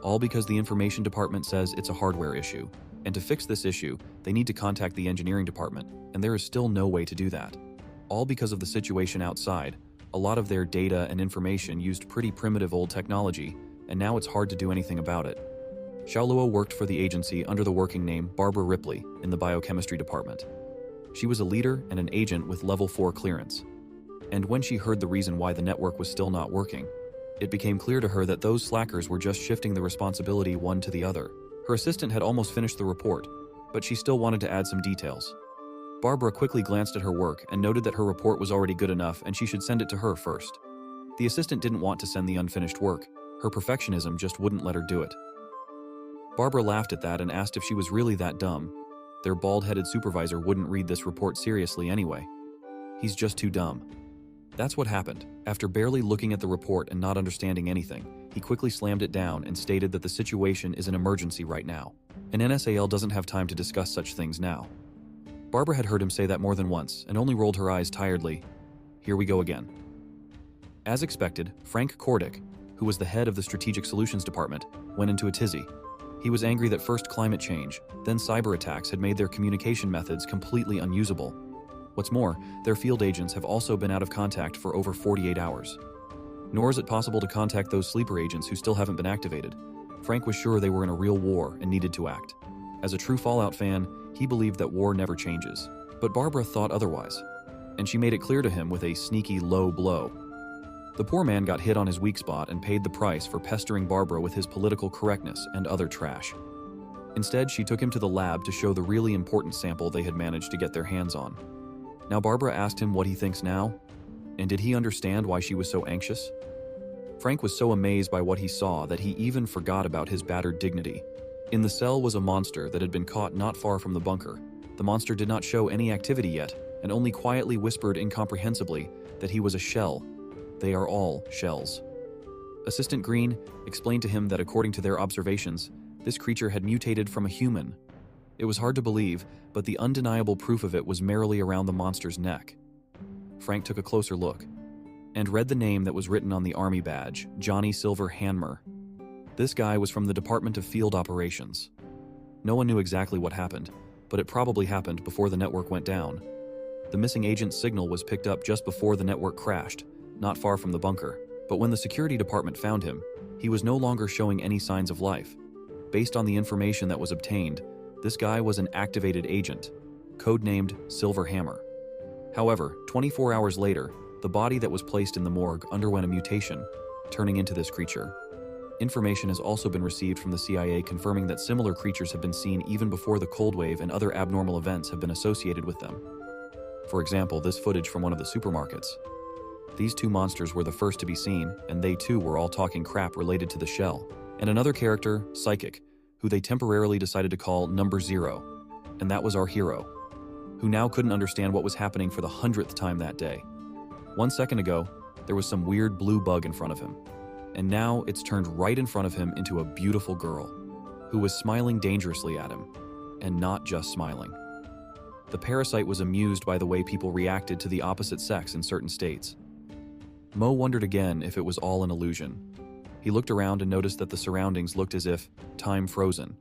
Speaker 1: All because the information department says it's a hardware issue, and to fix this issue, they need to contact the engineering department, and there is still no way to do that. All because of the situation outside, a lot of their data and information used pretty primitive old technology, and now it's hard to do anything about it. Xiao Luo worked for the agency under the working name Barbara Ripley in the biochemistry department. She was a leader and an agent with level 4 clearance. And when she heard the reason why the network was still not working, it became clear to her that those slackers were just shifting the responsibility one to the other. Her assistant had almost finished the report, but she still wanted to add some details. Barbara quickly glanced at her work and noted that her report was already good enough and she should send it to her first. The assistant didn't want to send the unfinished work. Her perfectionism just wouldn't let her do it. Barbara laughed at that and asked if she was really that dumb. Their bald-headed supervisor wouldn't read this report seriously anyway. He's just too dumb. That's what happened. After barely looking at the report and not understanding anything, he quickly slammed it down and stated that the situation is an emergency right now. An NSAL doesn't have time to discuss such things now. Barbara had heard him say that more than once and only rolled her eyes tiredly. Here we go again. As expected, Frank Kordick, who was the head of the Strategic Solutions Department, went into a tizzy. He was angry that first climate change, then cyber attacks had made their communication methods completely unusable. What's more, their field agents have also been out of contact for over 48 hours. Nor is it possible to contact those sleeper agents who still haven't been activated. Frank was sure they were in a real war and needed to act. As a true Fallout fan, he believed that war never changes. But Barbara thought otherwise, and she made it clear to him with a sneaky low blow. The poor man got hit on his weak spot and paid the price for pestering Barbara with his political correctness and other trash. Instead, she took him to the lab to show the really important sample they had managed to get their hands on. Now Barbara asked him what he thinks now, and did he understand why she was so anxious? Frank was so amazed by what he saw that he even forgot about his battered dignity. In the cell was a monster that had been caught not far from the bunker. The monster did not show any activity yet, and only quietly whispered incomprehensibly that he was a shell. They are all shells. Assistant Green explained to him that according to their observations, this creature had mutated from a human. It was hard to believe, but the undeniable proof of it was merely around the monster's neck. Frank took a closer look and read the name that was written on the army badge, Johnny Silver Hanmer. This guy was from the Department of Field Operations. No one knew exactly what happened, but it probably happened before the network went down. The missing agent's signal was picked up just before the network crashed, not far from the bunker. But when the security department found him, he was no longer showing any signs of life. Based on the information that was obtained, this guy was an activated agent, codenamed Silver Hammer. However, 24 hours later, the the body that was placed in the morgue underwent a mutation, turning into this creature. Information has also been received from the CIA confirming that similar creatures have been seen even before the Cold Wave and other abnormal events have been associated with them. For example, this footage from one of the supermarkets. These two monsters were the first to be seen, and they too were all talking crap related to the shell. And another character, Psychic, who they temporarily decided to call Number Zero, and that was our hero, who now couldn't understand what was happening for the 100th time that day. 1 second ago, there was some weird blue bug in front of him, and now it's turned right in front of him into a beautiful girl, who was smiling dangerously at him, and not just smiling. The parasite was amused by the way people reacted to the opposite sex in certain states. Mo wondered again if it was all an illusion. He looked around and noticed that the surroundings looked as if time frozen.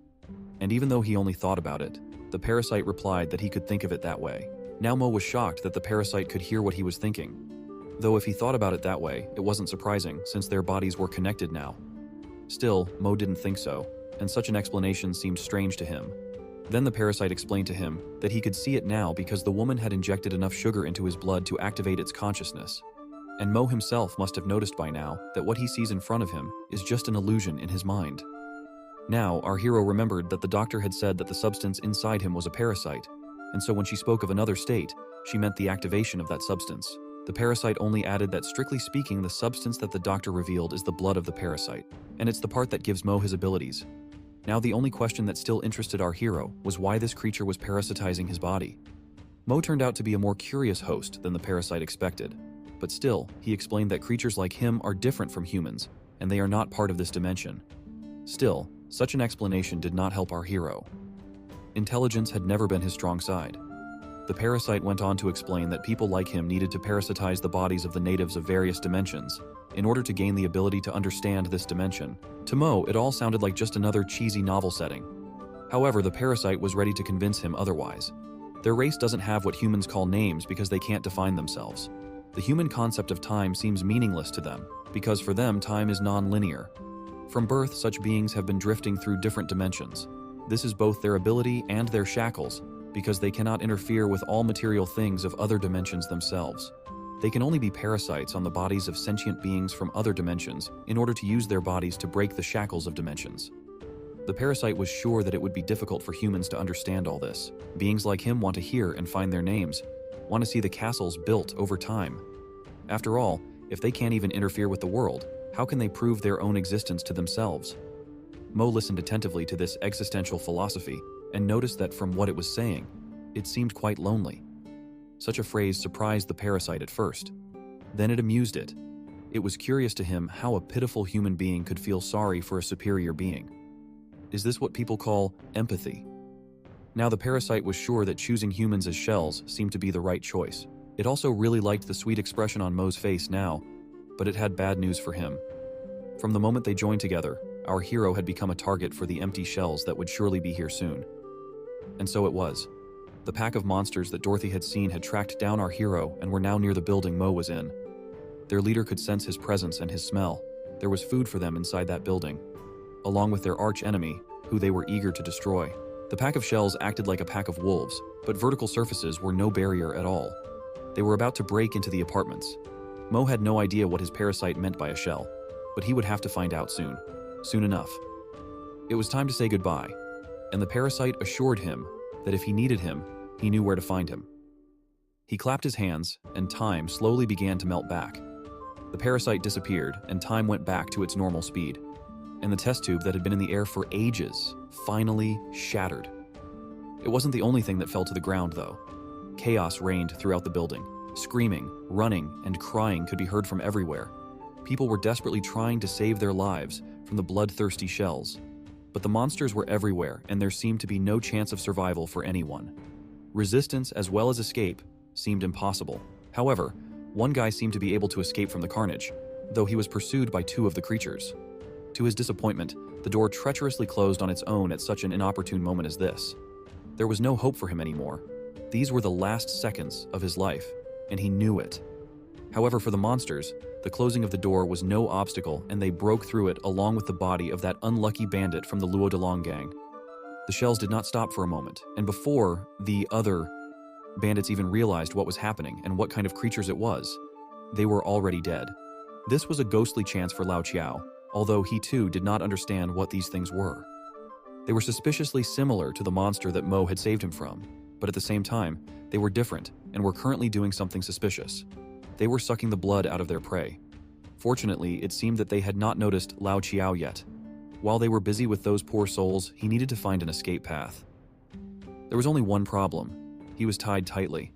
Speaker 1: And even though he only thought about it, the parasite replied that he could think of it that way. Now Mo was shocked that the parasite could hear what he was thinking. Though if he thought about it that way, it wasn't surprising since their bodies were connected now. Still, Mo didn't think so, and such an explanation seemed strange to him. Then the parasite explained to him that he could see it now because the woman had injected enough sugar into his blood to activate its consciousness. And Mo himself must have noticed by now that what he sees in front of him is just an illusion in his mind. Now, our hero remembered that the doctor had said that the substance inside him was a parasite, and so when she spoke of another state, she meant the activation of that substance. The parasite only added that strictly speaking, the substance that the doctor revealed is the blood of the parasite, and it's the part that gives Mo his abilities. Now the only question that still interested our hero was why this creature was parasitizing his body. Mo turned out to be a more curious host than the parasite expected. But still, he explained that creatures like him are different from humans, and they are not part of this dimension. Still, such an explanation did not help our hero. Intelligence had never been his strong side. The parasite went on to explain that people like him needed to parasitize the bodies of the natives of various dimensions in order to gain the ability to understand this dimension. To Mo, it all sounded like just another cheesy novel setting. However, the parasite was ready to convince him otherwise. Their race doesn't have what humans call names because they can't define themselves. The human concept of time seems meaningless to them, because for them time is non-linear. From birth, such beings have been drifting through different dimensions. This is both their ability and their shackles, because they cannot interfere with all material things of other dimensions themselves. They can only be parasites on the bodies of sentient beings from other dimensions in order to use their bodies to break the shackles of dimensions. The parasite was sure that it would be difficult for humans to understand all this. Beings like him want to hear and find their names, want to see the castles built over time. After all, if they can't even interfere with the world, how can they prove their own existence to themselves? Mo listened attentively to this existential philosophy and noticed that from what it was saying, it seemed quite lonely. Such a phrase surprised the parasite at first. Then it amused it. It was curious to him how a pitiful human being could feel sorry for a superior being. Is this what people call empathy? Now the parasite was sure that choosing humans as shells seemed to be the right choice. It also really liked the sweet expression on Mo's face now, but it had bad news for him. From the moment they joined together, our hero had become a target for the empty shells that would surely be here soon. And so it was. The pack of monsters that Dorothy had seen had tracked down our hero and were now near the building Mo was in. Their leader could sense his presence and his smell. There was food for them inside that building, along with their arch-enemy, who they were eager to destroy. The pack of shells acted like a pack of wolves, but vertical surfaces were no barrier at all. They were about to break into the apartments. Mo had no idea what his parasite meant by a shell, but he would have to find out soon. Soon enough. It was time to say goodbye, and the parasite assured him that if he needed him, he knew where to find him. He clapped his hands, and time slowly began to melt back. The parasite disappeared, and time went back to its normal speed. And the test tube that had been in the air for ages finally shattered. It wasn't the only thing that fell to the ground, though. Chaos reigned throughout the building. Screaming, running, and crying could be heard from everywhere. People were desperately trying to save their lives from the bloodthirsty shells. But the monsters were everywhere, and there seemed to be no chance of survival for anyone. Resistance as well as escape seemed impossible. However, one guy seemed to be able to escape from the carnage, though he was pursued by two of the creatures. To his disappointment, the door treacherously closed on its own at such an inopportune moment as this. There was no hope for him anymore. These were the last seconds of his life, and he knew it. However, for the monsters, the closing of the door was no obstacle, and they broke through it along with the body of that unlucky bandit from the Luo Delong gang. The shells did not stop for a moment, and before the other bandits even realized what was happening and what kind of creatures it was, they were already dead. This was a ghostly chance for Lao Qiao, although he too did not understand what these things were. They were suspiciously similar to the monster that Mo had saved him from, but at the same time, they were different and were currently doing something suspicious. They were sucking the blood out of their prey. Fortunately, it seemed that they had not noticed Lao Qiao yet. While they were busy with those poor souls, he needed to find an escape path. There was only one problem. He was tied tightly.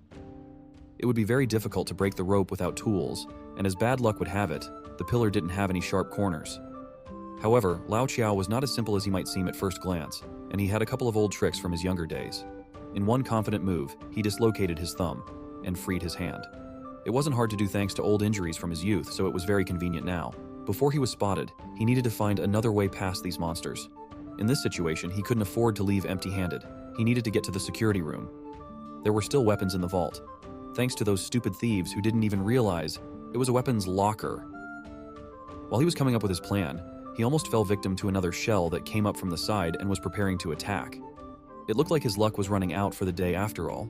Speaker 1: It would be very difficult to break the rope without tools, and as bad luck would have it, the pillar didn't have any sharp corners. However, Lao Qiao was not as simple as he might seem at first glance, and he had a couple of old tricks from his younger days. In one confident move, he dislocated his thumb and freed his hand. It wasn't hard to do thanks to old injuries from his youth, so it was very convenient now. Before he was spotted, he needed to find another way past these monsters. In this situation, he couldn't afford to leave empty-handed. He needed to get to the security room. There were still weapons in the vault, thanks to those stupid thieves who didn't even realize it was a weapons locker. While he was coming up with his plan, he almost fell victim to another shell that came up from the side and was preparing to attack. It looked like his luck was running out for the day after all,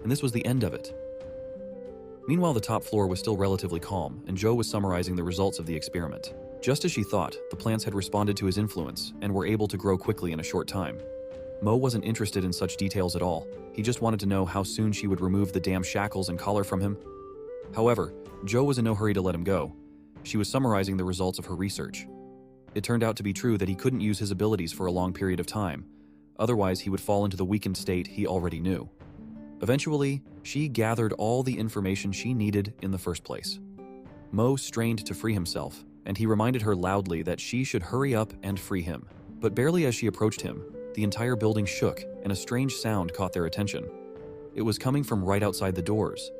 Speaker 1: and this was the end of it. Meanwhile, the top floor was still relatively calm, and Joe was summarizing the results of the experiment. Just as she thought, the plants had responded to his influence and were able to grow quickly in a short time. Mo wasn't interested in such details at all. He just wanted to know how soon she would remove the damn shackles and collar from him. However, Joe was in no hurry to let him go. She was summarizing the results of her research. It turned out to be true that he couldn't use his abilities for a long period of time. Otherwise, he would fall into the weakened state he already knew. Eventually, she gathered all the information she needed in the first place. Mo strained to free himself, and he reminded her loudly that she should hurry up and free him. But barely as she approached him, the entire building shook, and a strange sound caught their attention. It was coming from right outside the doors.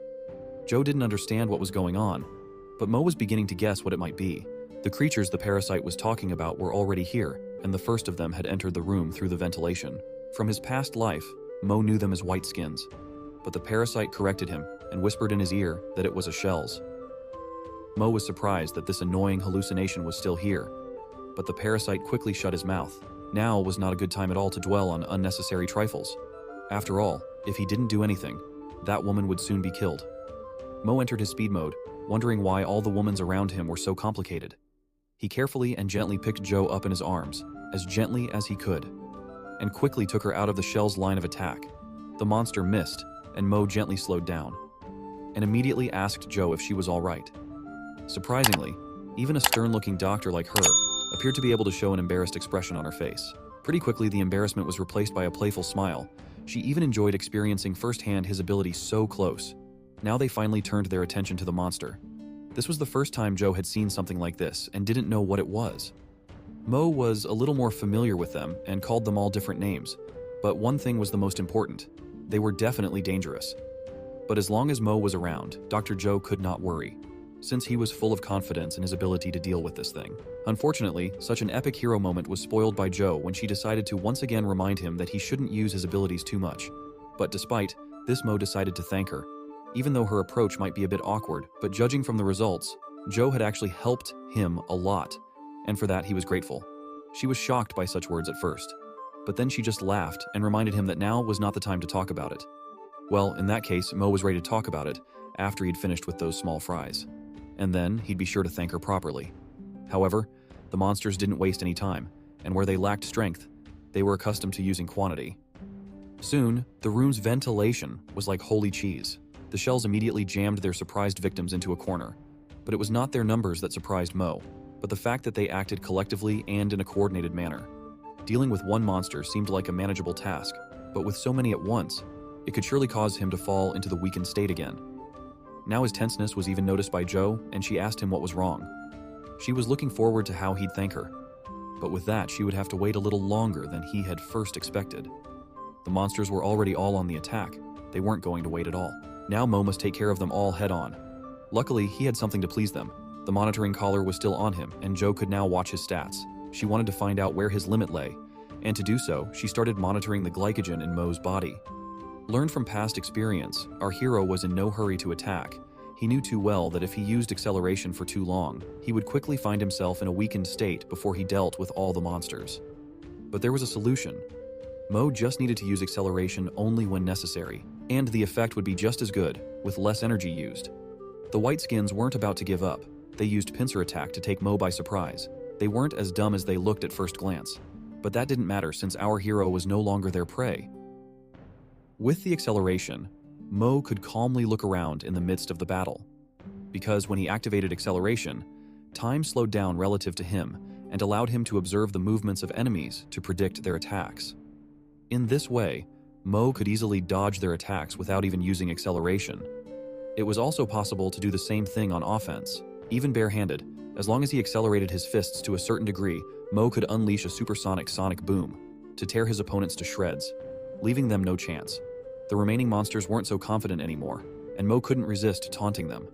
Speaker 1: Joe didn't understand what was going on, but Mo was beginning to guess what it might be. The creatures the parasite was talking about were already here, and the first of them had entered the room through the ventilation. From his past life, Mo knew them as white skins, but the parasite corrected him and whispered in his ear that it was a shells. Mo was surprised that this annoying hallucination was still here, but the parasite quickly shut his mouth. Now was not a good time at all to dwell on unnecessary trifles. After all, if he didn't do anything, that woman would soon be killed. Mo entered his speed mode, wondering why all the women around him were so complicated. He carefully and gently picked Joe up in his arms, as gently as he could, and quickly took her out of the shell's line of attack. The monster missed, and Mo gently slowed down, and immediately asked Joe if she was all right. Surprisingly, even a stern-looking doctor like her appeared to be able to show an embarrassed expression on her face. Pretty quickly, the embarrassment was replaced by a playful smile. She even enjoyed experiencing firsthand his ability so close. Now they finally turned their attention to the monster. This was the first time Joe had seen something like this and didn't know what it was. Mo was a little more familiar with them and called them all different names, but one thing was the most important. They were definitely dangerous. But as long as Mo was around, Dr. Joe could not worry, since he was full of confidence in his ability to deal with this thing. Unfortunately, such an epic hero moment was spoiled by Joe when she decided to once again remind him that he shouldn't use his abilities too much. But despite this, Mo decided to thank her. Even though her approach might be a bit awkward, but judging from the results, Joe had actually helped him a lot, and for that he was grateful. She was shocked by such words at first, but then she just laughed and reminded him that now was not the time to talk about it. Well, in that case, Mo was ready to talk about it after he'd finished with those small fries, and then he'd be sure to thank her properly. However, the monsters didn't waste any time, and where they lacked strength, they were accustomed to using quantity. Soon, the room's ventilation was like holy cheese. The shells immediately jammed their surprised victims into a corner. But it was not their numbers that surprised Mo, but the fact that they acted collectively and in a coordinated manner. Dealing with one monster seemed like a manageable task, but with so many at once, it could surely cause him to fall into the weakened state again. Now his tenseness was even noticed by Joe, and she asked him what was wrong. She was looking forward to how he'd thank her, but with that she would have to wait a little longer than he had first expected. The monsters were already all on the attack. They weren't going to wait at all. Now Mo must take care of them all head-on. Luckily, he had something to please them. The monitoring collar was still on him, and Joe could now watch his stats. She wanted to find out where his limit lay, and to do so, she started monitoring the glycogen in Mo's body. Learned from past experience, our hero was in no hurry to attack. He knew too well that if he used acceleration for too long, he would quickly find himself in a weakened state before he dealt with all the monsters. But there was a solution. Mo just needed to use acceleration only when necessary, and the effect would be just as good, with less energy used. The Whiteskins weren't about to give up. They used pincer attack to take Mo by surprise. They weren't as dumb as they looked at first glance. But that didn't matter since our hero was no longer their prey. With the acceleration, Mo could calmly look around in the midst of the battle. Because when he activated acceleration, time slowed down relative to him and allowed him to observe the movements of enemies to predict their attacks. In this way, Mo could easily dodge their attacks without even using acceleration. It was also possible to do the same thing on offense, even barehanded. As long as he accelerated his fists to a certain degree, Mo could unleash a supersonic sonic boom to tear his opponents to shreds, leaving them no chance. The remaining monsters weren't so confident anymore, and Mo couldn't resist taunting them.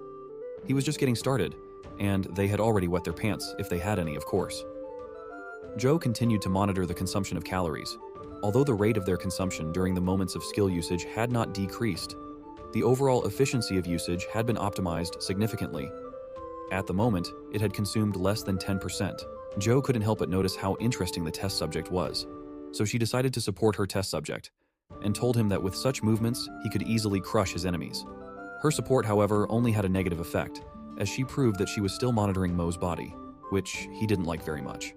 Speaker 1: He was just getting started, and they had already wet their pants, if they had any, of course. Joe continued to monitor the consumption of calories. Although the rate of their consumption during the moments of skill usage had not decreased, the overall efficiency of usage had been optimized significantly. At the moment, it had consumed less than 10%. Joe couldn't help but notice how interesting the test subject was, so she decided to support her test subject, and told him that with such movements, he could easily crush his enemies. Her support, however, only had a negative effect, as she proved that she was still monitoring Mo's body, which he didn't like very much.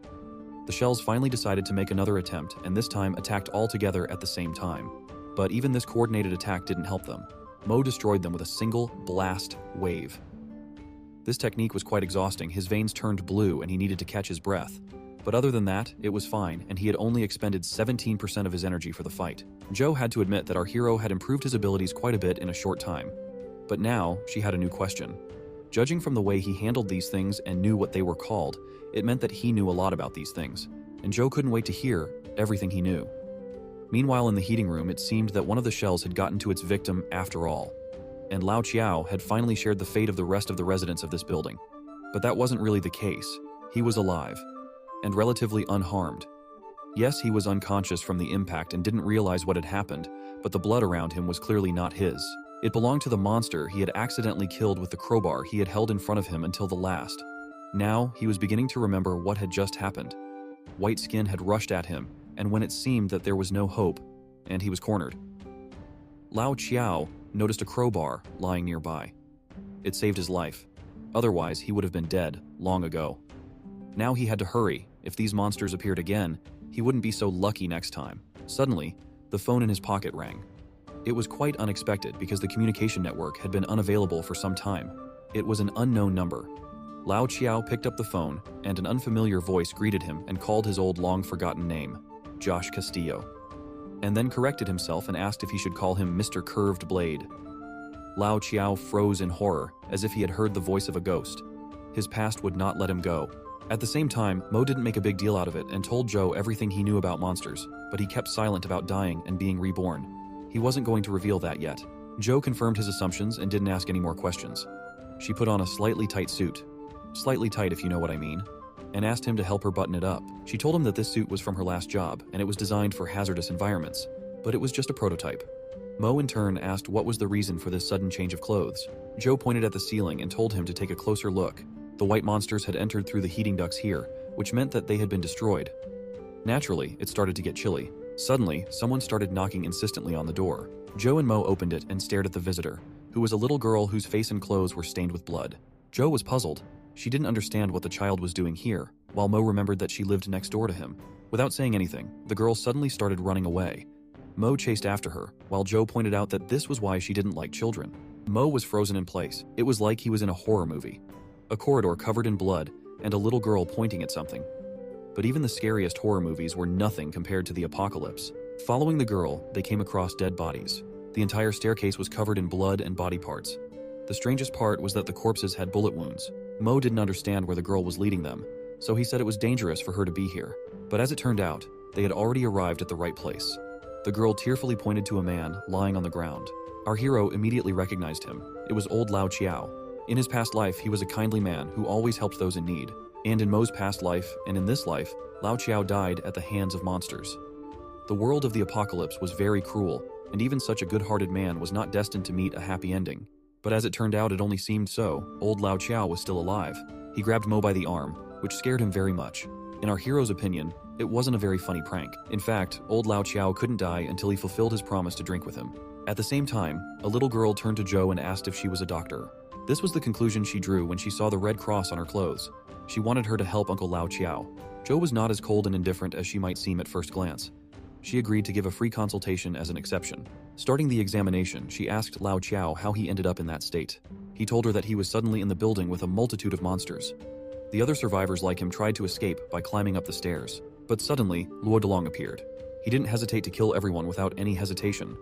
Speaker 1: The shells finally decided to make another attempt, and this time attacked all together at the same time. But even this coordinated attack didn't help them. Mo destroyed them with a single blast wave. This technique was quite exhausting. His veins turned blue and he needed to catch his breath. But other than that, it was fine, and he had only expended 17% of his energy for the fight. Joe had to admit that our hero had improved his abilities quite a bit in a short time. But now, she had a new question. Judging from the way he handled these things and knew what they were called, it meant that he knew a lot about these things, and Joe couldn't wait to hear everything he knew. Meanwhile, in the heating room, it seemed that one of the shells had gotten to its victim after all, and Lao Chiao had finally shared the fate of the rest of the residents of this building. But that wasn't really the case. He was alive, and relatively unharmed. Yes, he was unconscious from the impact and didn't realize what had happened, but the blood around him was clearly not his. It belonged to the monster he had accidentally killed with the crowbar he had held in front of him until the last. Now, he was beginning to remember what had just happened. White skin had rushed at him, and when it seemed that there was no hope, and he was cornered. Lao Chiao noticed a crowbar lying nearby. It saved his life. Otherwise, he would have been dead long ago. Now he had to hurry. If these monsters appeared again, he wouldn't be so lucky next time. Suddenly, the phone in his pocket rang. It was quite unexpected because the communication network had been unavailable for some time. It was an unknown number. Lao Chiao picked up the phone, and an unfamiliar voice greeted him and called his old long-forgotten name, Josh Castillo, and then corrected himself and asked if he should call him Mr. Curved Blade. Lao Chiao froze in horror, as if he had heard the voice of a ghost. His past would not let him go. At the same time, Mo didn't make a big deal out of it and told Joe everything he knew about monsters, but he kept silent about dying and being reborn. He wasn't going to reveal that yet. Joe confirmed his assumptions and didn't ask any more questions. She put on a slightly tight suit, slightly tight if you know what I mean, and asked him to help her button it up. She told him that this suit was from her last job, and it was designed for hazardous environments, but it was just a prototype. Mo in turn asked what was the reason for this sudden change of clothes. Joe pointed at the ceiling and told him to take a closer look. The white monsters had entered through the heating ducts here, which meant that they had been destroyed. Naturally, it started to get chilly. Suddenly, someone started knocking insistently on the door. Joe and Mo opened it and stared at the visitor, who was a little girl whose face and clothes were stained with blood. Joe was puzzled. She didn't understand what the child was doing here, while Mo remembered that she lived next door to him. Without saying anything, the girl suddenly started running away. Mo chased after her, while Joe pointed out that this was why she didn't like children. Mo was frozen in place. It was like he was in a horror movie. A corridor covered in blood, and a little girl pointing at something. But even the scariest horror movies were nothing compared to the apocalypse. Following the girl, they came across dead bodies. The entire staircase was covered in blood and body parts. The strangest part was that the corpses had bullet wounds. Mo didn't understand where the girl was leading them, so he said it was dangerous for her to be here. But as it turned out, they had already arrived at the right place. The girl tearfully pointed to a man lying on the ground. Our hero immediately recognized him. It was old Lao Chiao. In his past life, he was a kindly man who always helped those in need. And in Mo's past life, and in this life, Lao Chiao died at the hands of monsters. The world of the apocalypse was very cruel, and even such a good-hearted man was not destined to meet a happy ending. But as it turned out, it only seemed so. Old Lao Chiao was still alive. He grabbed Mo by the arm, which scared him very much. In our hero's opinion, it wasn't a very funny prank. In fact, old Lao Chiao couldn't die until he fulfilled his promise to drink with him. At the same time, a little girl turned to Joe and asked if she was a doctor. This was the conclusion she drew when she saw the red cross on her clothes. She wanted her to help Uncle Lao Chiao. Zhou was not as cold and indifferent as she might seem at first glance. She agreed to give a free consultation as an exception. Starting the examination, she asked Lao Chiao how he ended up in that state. He told her that he was suddenly in the building with a multitude of monsters. The other survivors like him tried to escape by climbing up the stairs. But suddenly, Luo Delong appeared. He didn't hesitate to kill everyone without any hesitation.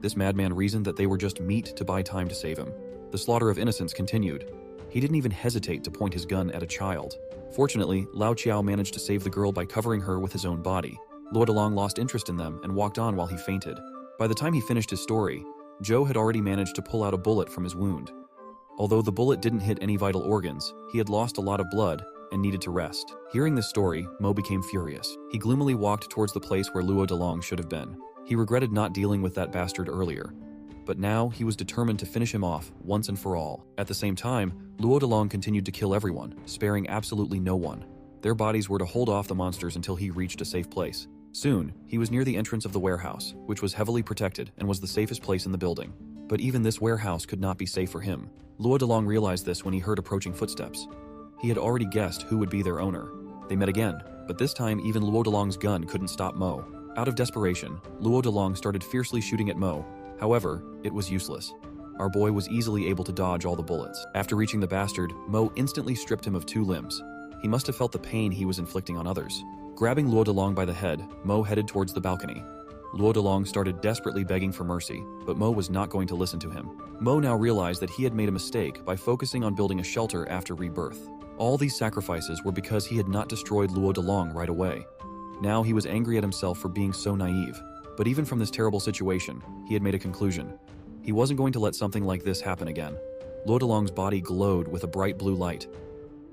Speaker 1: This madman reasoned that they were just meat to buy time to save him. The slaughter of innocents continued. He didn't even hesitate to point his gun at a child. Fortunately, Lao Chiao managed to save the girl by covering her with his own body. Luo Delong lost interest in them and walked on while he fainted. By the time he finished his story, Zhou had already managed to pull out a bullet from his wound. Although the bullet didn't hit any vital organs, he had lost a lot of blood and needed to rest. Hearing this story, Mo became furious. He gloomily walked towards the place where Luo Delong should have been. He regretted not dealing with that bastard earlier. But now he was determined to finish him off once and for all. At the same time, Luo Delong continued to kill everyone, sparing absolutely no one. Their bodies were to hold off the monsters until he reached a safe place. Soon, he was near the entrance of the warehouse, which was heavily protected and was the safest place in the building. But even this warehouse could not be safe for him. Luo Delong realized this when he heard approaching footsteps. He had already guessed who would be their owner. They met again, but this time even Luo Delong's gun couldn't stop Mo. Out of desperation, Luo Delong started fiercely shooting at Mo. However, it was useless. Our boy was easily able to dodge all the bullets. After reaching the bastard, Mo instantly stripped him of 2 limbs. He must have felt the pain he was inflicting on others. Grabbing Luo Delong by the head, Mo headed towards the balcony. Luo Delong started desperately begging for mercy, but Mo was not going to listen to him. Mo now realized that he had made a mistake by focusing on building a shelter after rebirth. All these sacrifices were because he had not destroyed Luo Delong right away. Now he was angry at himself for being so naive. But even from this terrible situation, he had made a conclusion. He wasn't going to let something like this happen again. Luo Delong's body glowed with a bright blue light.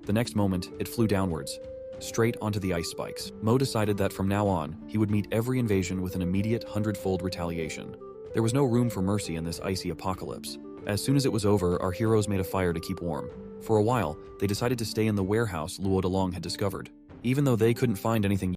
Speaker 1: The next moment, it flew downwards, straight onto the ice spikes. Mo decided that from now on, he would meet every invasion with an immediate 100-fold retaliation. There was no room for mercy in this icy apocalypse. As soon as it was over, our heroes made a fire to keep warm. For a while, they decided to stay in the warehouse Luo Delong had discovered. Even though they couldn't find anything